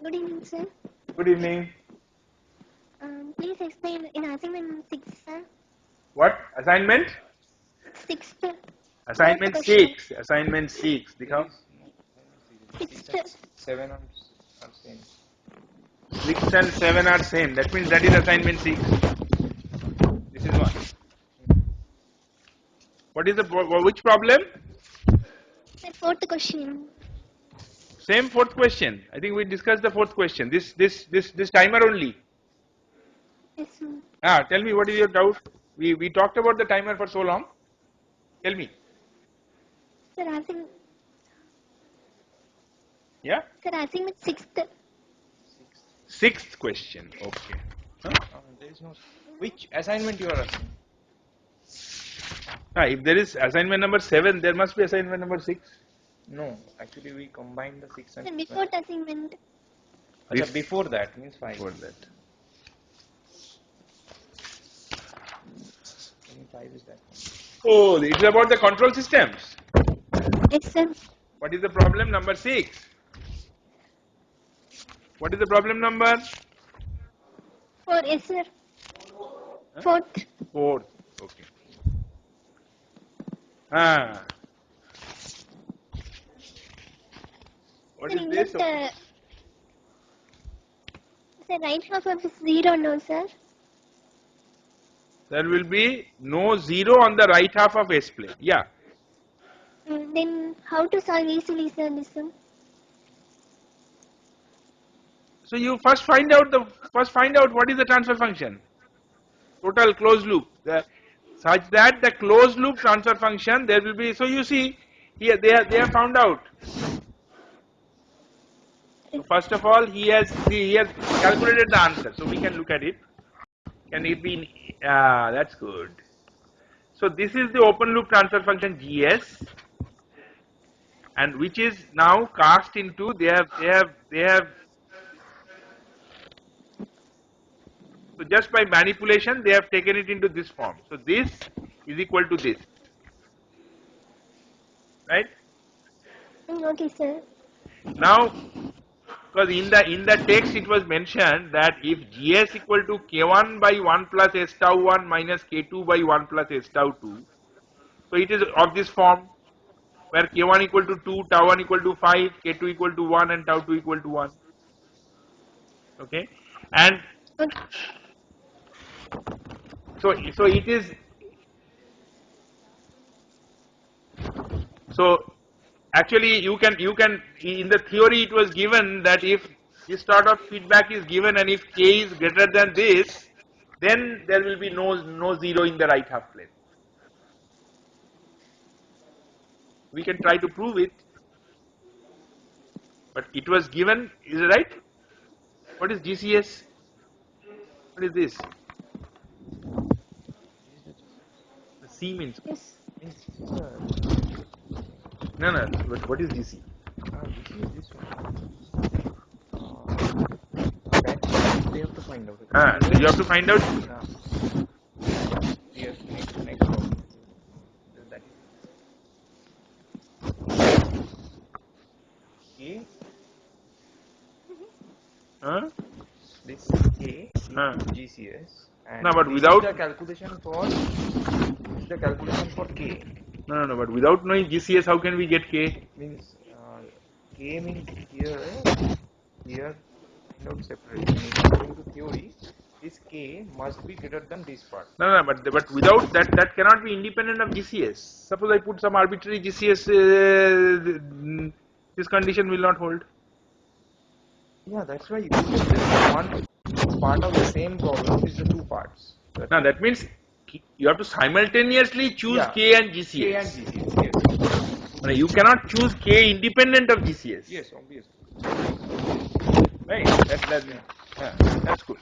Good evening, sir. Good evening. Please explain in assignment 6, sir. What? Assignment? Sixth. Assignment 6. Assignment 6. Dikhao. Sixth. 7 are same. 6 and 7 are same. That means that is assignment 6. This is one. What is which problem? Sir, fourth question. Same fourth question. I think we discussed the fourth question. This timer only. Yes, sir. Tell me what is your doubt? We talked about the timer for so long. Tell me. Sir, asking, Yeah? sir, asking with sixth. Sixth question. Okay. There is no. Which assignment you are asking? If there is assignment number 7, there must be assignment number 6. No, actually we combined the 6 and Sir, before assignment. Acha, before that means 5. Before that. I mean 5 is that one. Oh, it's about the control systems. Yes, sir. What is the problem number 6? What is the problem number? 4, yes, sir. Fourth. 4th. Okay. What Sir, is in this? that, sir, right half of is 0, no, sir. There will be no 0 on the right half of S plane. Yeah. Then how to solve easily, sir, this one? So you first find out what is the transfer function. Total closed loop. Such that the closed loop transfer function there will be. So you see here they have found out. So first of all he has calculated the answer. So we can look at it. Can it be? That's good. So this is the open loop transfer function GS, and which is now cast into they have. So just by manipulation they have taken it into this form. So this is equal to this, right? Okay, sir. Now, because in the text it was mentioned that if GS equal to K1 by 1 plus S tau 1 minus K2 by 1 plus S tau 2, so it is of this form where K1 equal to 2, tau 1 equal to 5, K2 equal to 1 and tau 2 equal to 1. Okay, and so it is. So actually you can in the theory it was given that if this sort of feedback is given and if K is greater than this, then there will be no 0 in the right half plane. We can try to prove it, but it was given, is it right? What is GCS? What is this? The C means Yes. no, but what is GC? This is this one. That we have to find out. So you have to find out. Yes, next problem. That is K. This K is GCS, and No, but this without is the calculation for K. No, but without knowing GCS, how can we get K? Means K means here find out separation. According to theory, this K must be greater than this part. No, but without that cannot be independent of GCS. Suppose I put some arbitrary GCS, this condition will not hold. Yeah, that's why one part of the same problem is the two parts. Now that means you have to simultaneously choose K and GCS. K and GCS, yes. You cannot choose K independent of GCS. Yes, obviously. Right. That's good.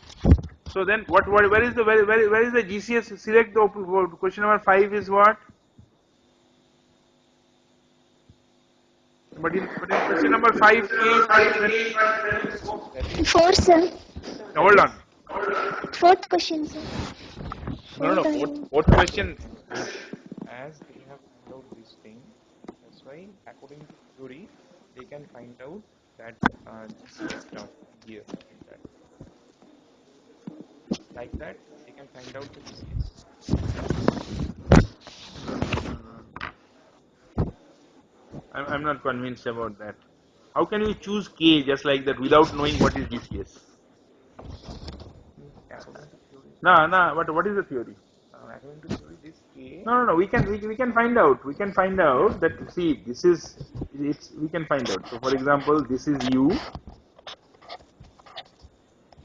So then, where is the GCS? Select the question number 5 is what? But in question number 5, K is 4, sir. hold on. Fourth question, sir. No. Fourth question. As they have found out this thing, that's why according to theory, they can find out that GCS term here. Like that, they can find out the GCS. I'm not convinced about that. How can you choose K just like that without knowing what is GCS? No, but what is the theory? according to theory, this K. No. We can find out. We can find out that. See, this is it's. We can find out. So, for example, this is U.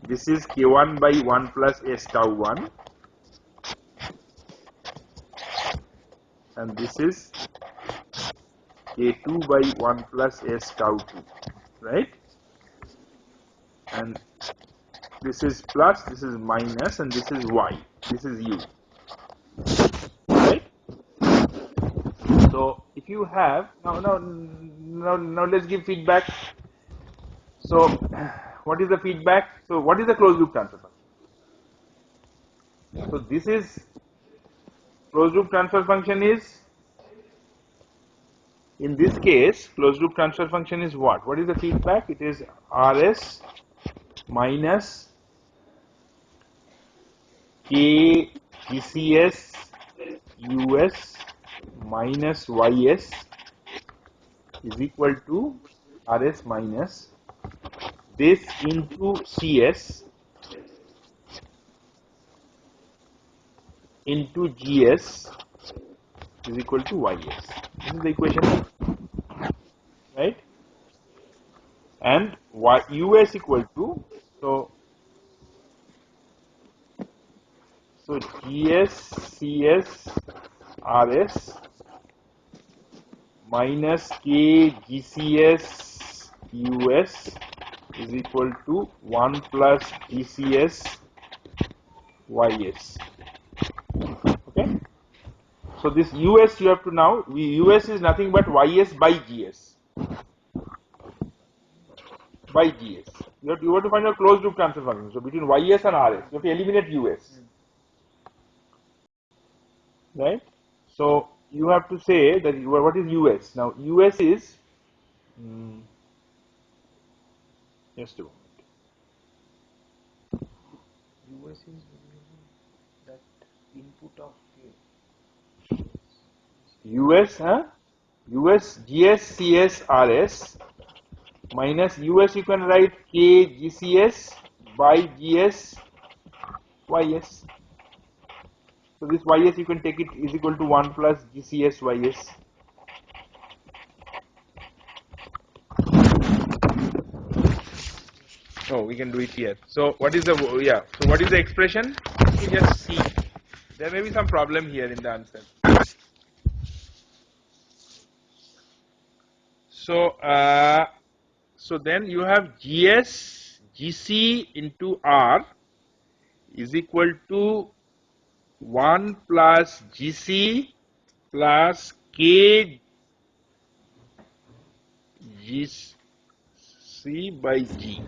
This is K1 by 1 plus S tau 1, and this is K2 by 1 plus S tau 2, right? And this is plus, this is minus, and this is Y. This is U, right? So if you have now let's give feedback. So what is the feedback? So what is the closed loop transfer function? So this is closed loop transfer function is, in this case, closed loop transfer function is what? What is the feedback? It is Rs minus K GCS US minus YS is equal to Rs minus this into CS into GS is equal to YS. This is the equation, right? And US equal to, so GS CS RS minus K GCS US is equal to 1 plus GCS YS. Okay. So this US you have to now, US is nothing but YS by GS. By GS. You have to find a closed loop transfer function. So between YS and RS, you have to eliminate US. Right? So you have to say that what is US? Now US is, just a moment. US is that input of K. US, US GS CS RS minus US you can write K GCS by GS YS. So this YS you can take it is equal to 1 plus GCS YS. Oh, we can do it here. So what is the, so what is the expression? You just see. There may be some problem here in the answer. So, so then you have GS GC into R is equal to 1 plus GC plus K GC by G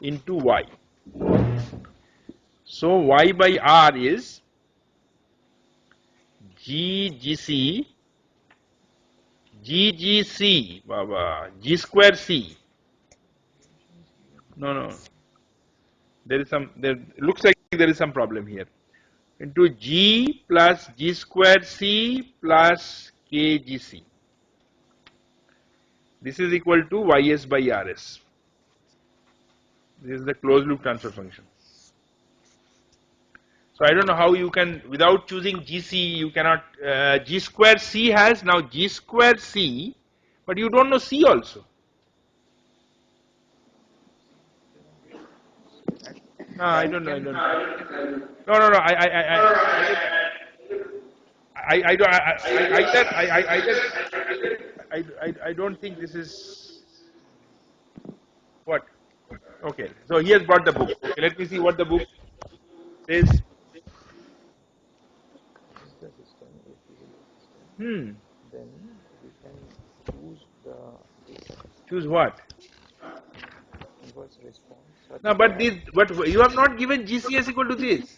into Y. So Y by R is GGC GGC Baba G square C. No. There is some, there looks like there is some problem here. Into G plus G square C plus KGC. This is equal to YS by RS. This is the closed loop transfer function. So I don't know how you can, without choosing GC, you cannot, G square C has now G square C, but you don't know C also. No, I don't know. No. I don't think this is what. Okay, so he has brought the book. Okay, let me see what the book says. Then we can choose Choose what? inverse response. No, but you have not given GCS equal to this.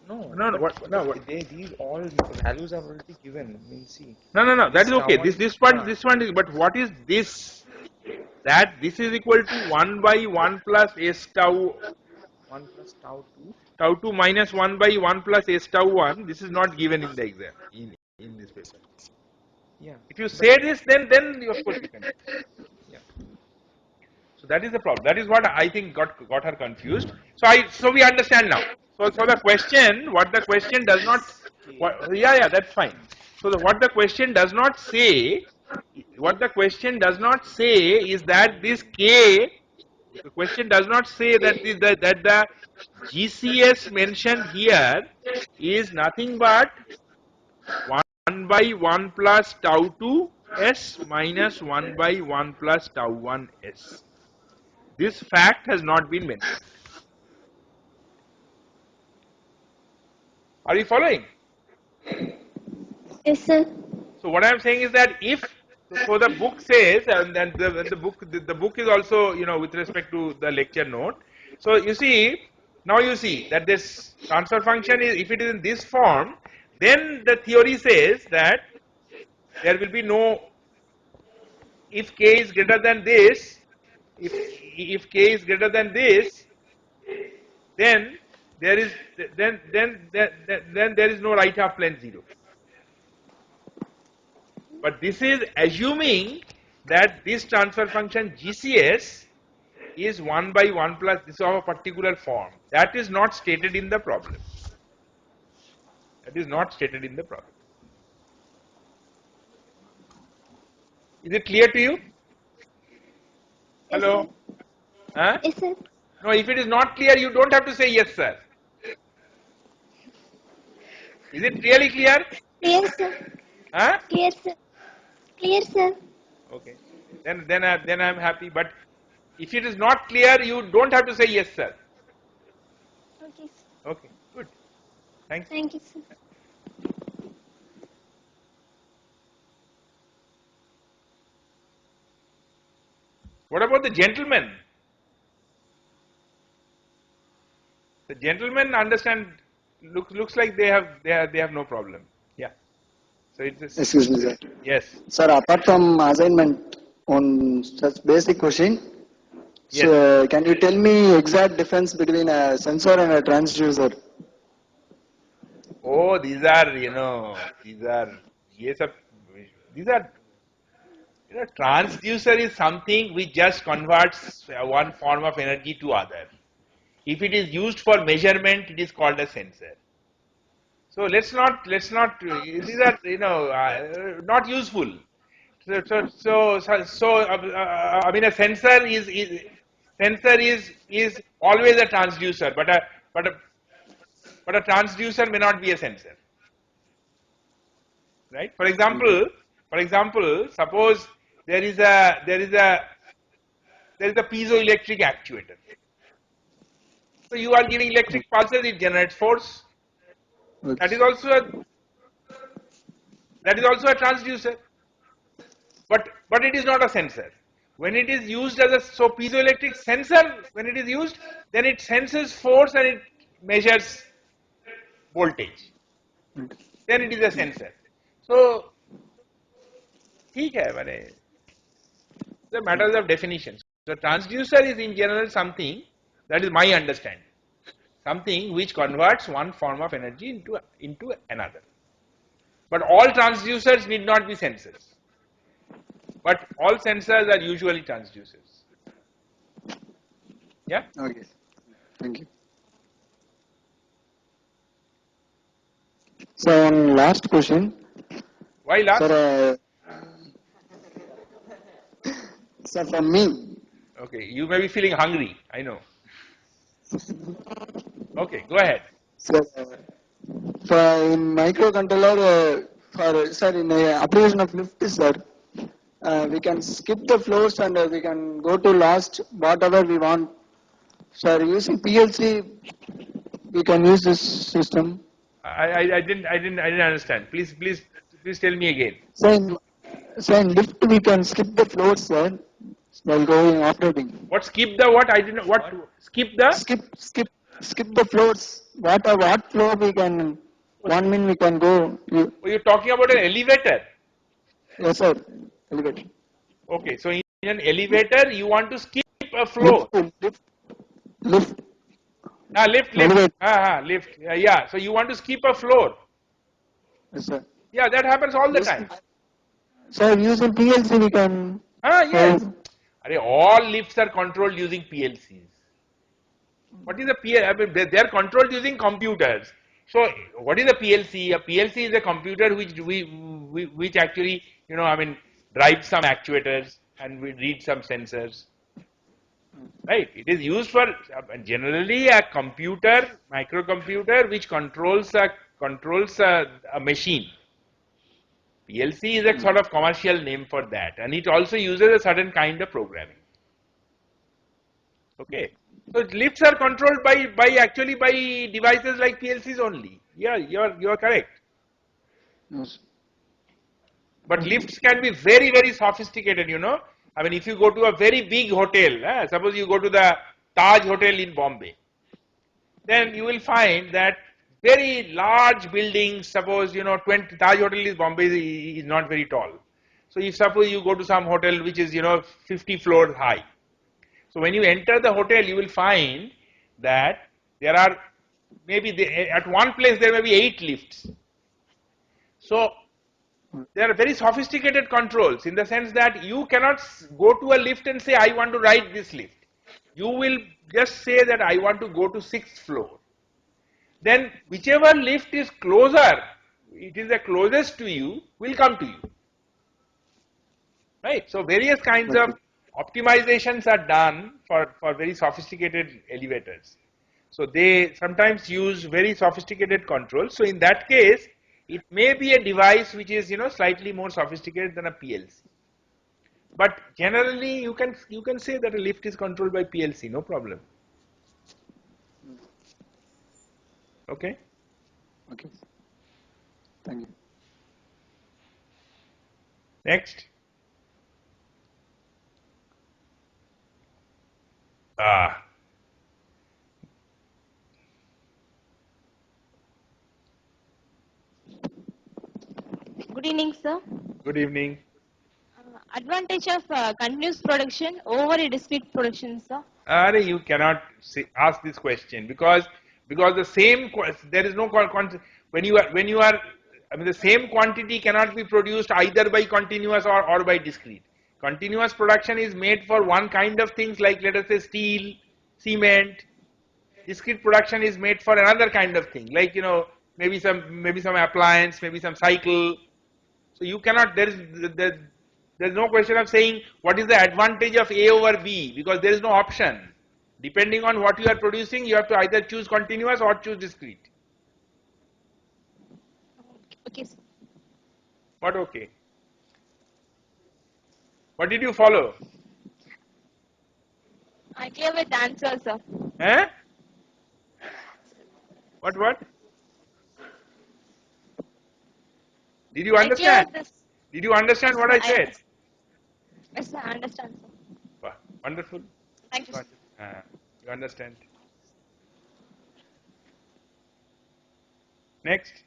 No. These all values are already given. Means see. No. That is okay. This one is. But what is this? That this is equal to 1 by 1 plus S tau. 1 plus tau 2. Tau 2 minus 1 by 1 plus S tau 1. This is not given in the exam in this paper. Yeah. If you say this, then of course you can. Yeah. So that is the problem. That is what I think got her confused. So we understand now. So the question, what the question does not, yeah, that's fine. So what the question does not say, is that this K, the question does not say that the GCS mentioned here is nothing but 1 by 1 plus tau 2 S minus 1 by 1 plus tau 1 S. This fact has not been mentioned. Are you following? Yes, sir. So what I am saying is that if, so the book says, and then the book is also, with respect to the lecture note. So you see, now you see that this transfer function is, if it is in this form, then the theory says that there will be no, if k is greater than this, if k is greater than this, then there is then there is no right half plane 0. But this is assuming that this transfer function GCS is 1 by 1 plus this of a particular form. That is not stated in the problem. That is not stated in the problem. Is it clear to you? Hello? Huh? Yes, sir. No, if it is not clear, you don't have to say yes, sir. Is it really clear? Clear, sir. Huh? Clear, sir. Clear, sir. Okay. Then I'm happy. But if it is not clear, you don't have to say yes, sir. Okay, sir. Okay. Good. Thanks. Thank you, sir. What about the gentleman? The gentlemen understand. Looks like they have no problem. Yeah. So it's just, Excuse me, sir. yes. Sir, apart from assignment on such basic question, Yes. so can you tell me exact difference between a sensor and a transducer? Oh, these are yes, these are transducer is something which just converts one form of energy to other. If it is used for measurement, it is called a sensor. So let's not these are not useful. I mean a sensor is always a transducer, but a transducer may not be a sensor. Right? For example, suppose there is a piezoelectric actuator. So you are giving electric pulses, it generates force. That is also a transducer. But it is not a sensor. When it is used as a piezoelectric sensor, when it is used, then it senses force and it measures voltage. Then it is a sensor. So, ठीक है माने the matters of definition. So transducer is in general something, that is my understanding, something which converts one form of energy into another. But all transducers need not be sensors. But all sensors are usually transducers. Yeah? Okay. Thank you. So one last question. Why last? Sir, for me. Okay, you may be feeling hungry, I know. Okay, go ahead. Sir, for in microcontroller, in the application of lift, sir, we can skip the floors and we can go to last whatever we want. Sir, using PLC, we can use this system. I didn't understand. Please tell me again. So in lift, we can skip the floors, sir, while going operating. What skip the what? I didn't what skip the skip the floors. What floor we can 1 minute we can go. You're talking about an elevator. Yes, sir. Elevator. Okay, so in an elevator you want to skip a floor. Lift. Lift. Lift. Yeah. So you want to skip a floor. Yes, sir. Yeah, that happens all the time. Sir, using PLC we can. Yes. All lifts are controlled using PLCs. What is a PLC? I mean, they are controlled using computers. So what is a PLC? A PLC is a computer which actually, I mean, drives some actuators and we read some sensors. Right? It is used for generally a computer, microcomputer, which controls a machine. PLC is a sort of commercial name for that, and it also uses a certain kind of programming. Okay, so lifts are controlled actually by devices like PLCs only. Yeah, you are correct. Yes. But lifts can be very, very sophisticated, I mean, if you go to a very big hotel, suppose you go to the Taj Hotel in Bombay, then you will find that very large buildings, suppose, 20, Taj Hotel is Bombay is not very tall. So if suppose you go to some hotel which is, 50 floors high. So when you enter the hotel, you will find that there are at one place there may be 8 lifts. So there are very sophisticated controls in the sense that you cannot go to a lift and say, I want to ride this lift. You will just say that I want to go to 6th floor. Then whichever lift is closer, it is the closest to you, will come to you. Right? So various kinds of optimizations are done for very sophisticated elevators. So they sometimes use very sophisticated controls. So in that case, it may be a device which is slightly more sophisticated than a PLC. But generally you can say that a lift is controlled by PLC, no problem. Okay? Okay. Thank you. Next. Good evening, sir. Good evening. Advantage of continuous production over a discrete production, sir. You cannot ask this question because the same there is no when you are I mean the same quantity cannot be produced either by continuous or by discrete. Continuous production is made for one kind of things like let us say steel, cement. Discrete production is made for another kind of thing like maybe some appliance, maybe some cycle. So you cannot there's no question of saying what is the advantage of A over B because there is no option. Depending on what you are producing, you have to either choose continuous or choose discrete. Okay, sir. What okay? What did you follow? I clear with answer, sir. Eh? What? Did you I clear understand? this. Did you understand Yes, what sir, I I said? understand. Yes, sir, I understand, sir. Wow, wonderful. Thank you, sir. You understand. Next.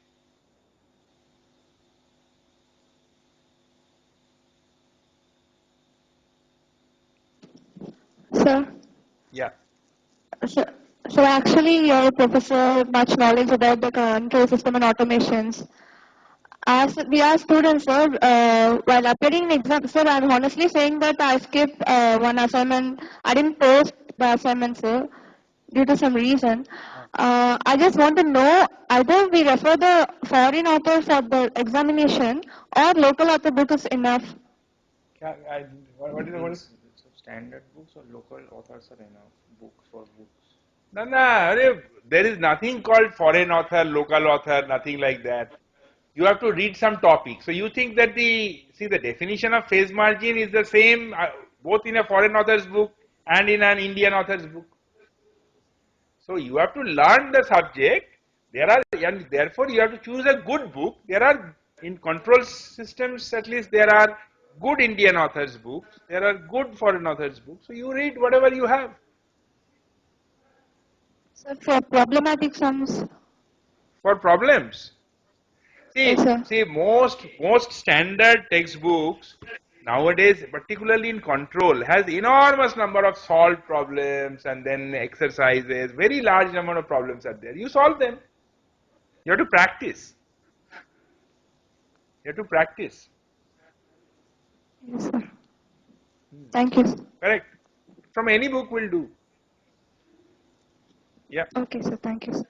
Sir, Yeah. so, so actually you're a professor, much knowledge about the control system and automations. As we are students, sir, while appearing in exam, sir, I'm honestly saying that I skipped one assignment. I didn't post the assignment, sir, due to some reason. I just want to know either we refer the foreign author for the examination or local author book is enough. What is So standard books or local authors are enough books for books. No, there is nothing called foreign author, local author, nothing like that. You have to read some topic. So you think that the definition of phase margin is the same both in a foreign author's book and in an Indian author's book. So you have to learn the subject. And therefore you have to choose a good book. There are in control systems at least there are good Indian authors' books. There are good foreign authors' books. So you read whatever you have. So for problematic sums, For problems. yes, sir. See, most standard textbooks nowadays, particularly in control, has enormous number of solved problems and then exercises. Very large number of problems are there. You solve them. You have to practice. You have to practice. Yes, sir. Thank you. Correct. From any book will do. Yeah. Okay, sir. Thank you, sir.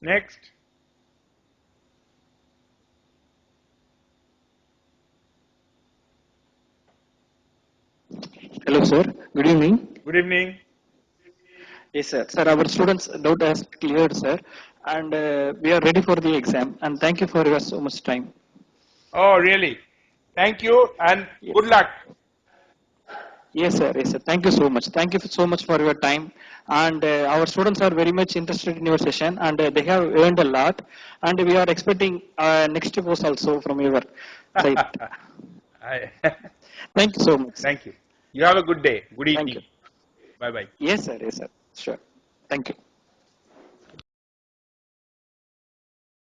Next. Hello, sir. Good evening. Good evening. Yes, sir. Sir, our students' doubt has cleared, sir, and we are ready for the exam. And thank you for your so much time. Oh, really? Thank you and Yes. good luck. Yes, sir. Yes, sir. Thank you so much. Thank you so much for your time. And our students are very much interested in your session, and they have learned a lot. And we are expecting next post also from your side. I- Thank you so much, sir. Thank you. You have a good day. Good Thank you. evening. Bye bye. Yes, sir. Yes, sir. Sure. Thank you.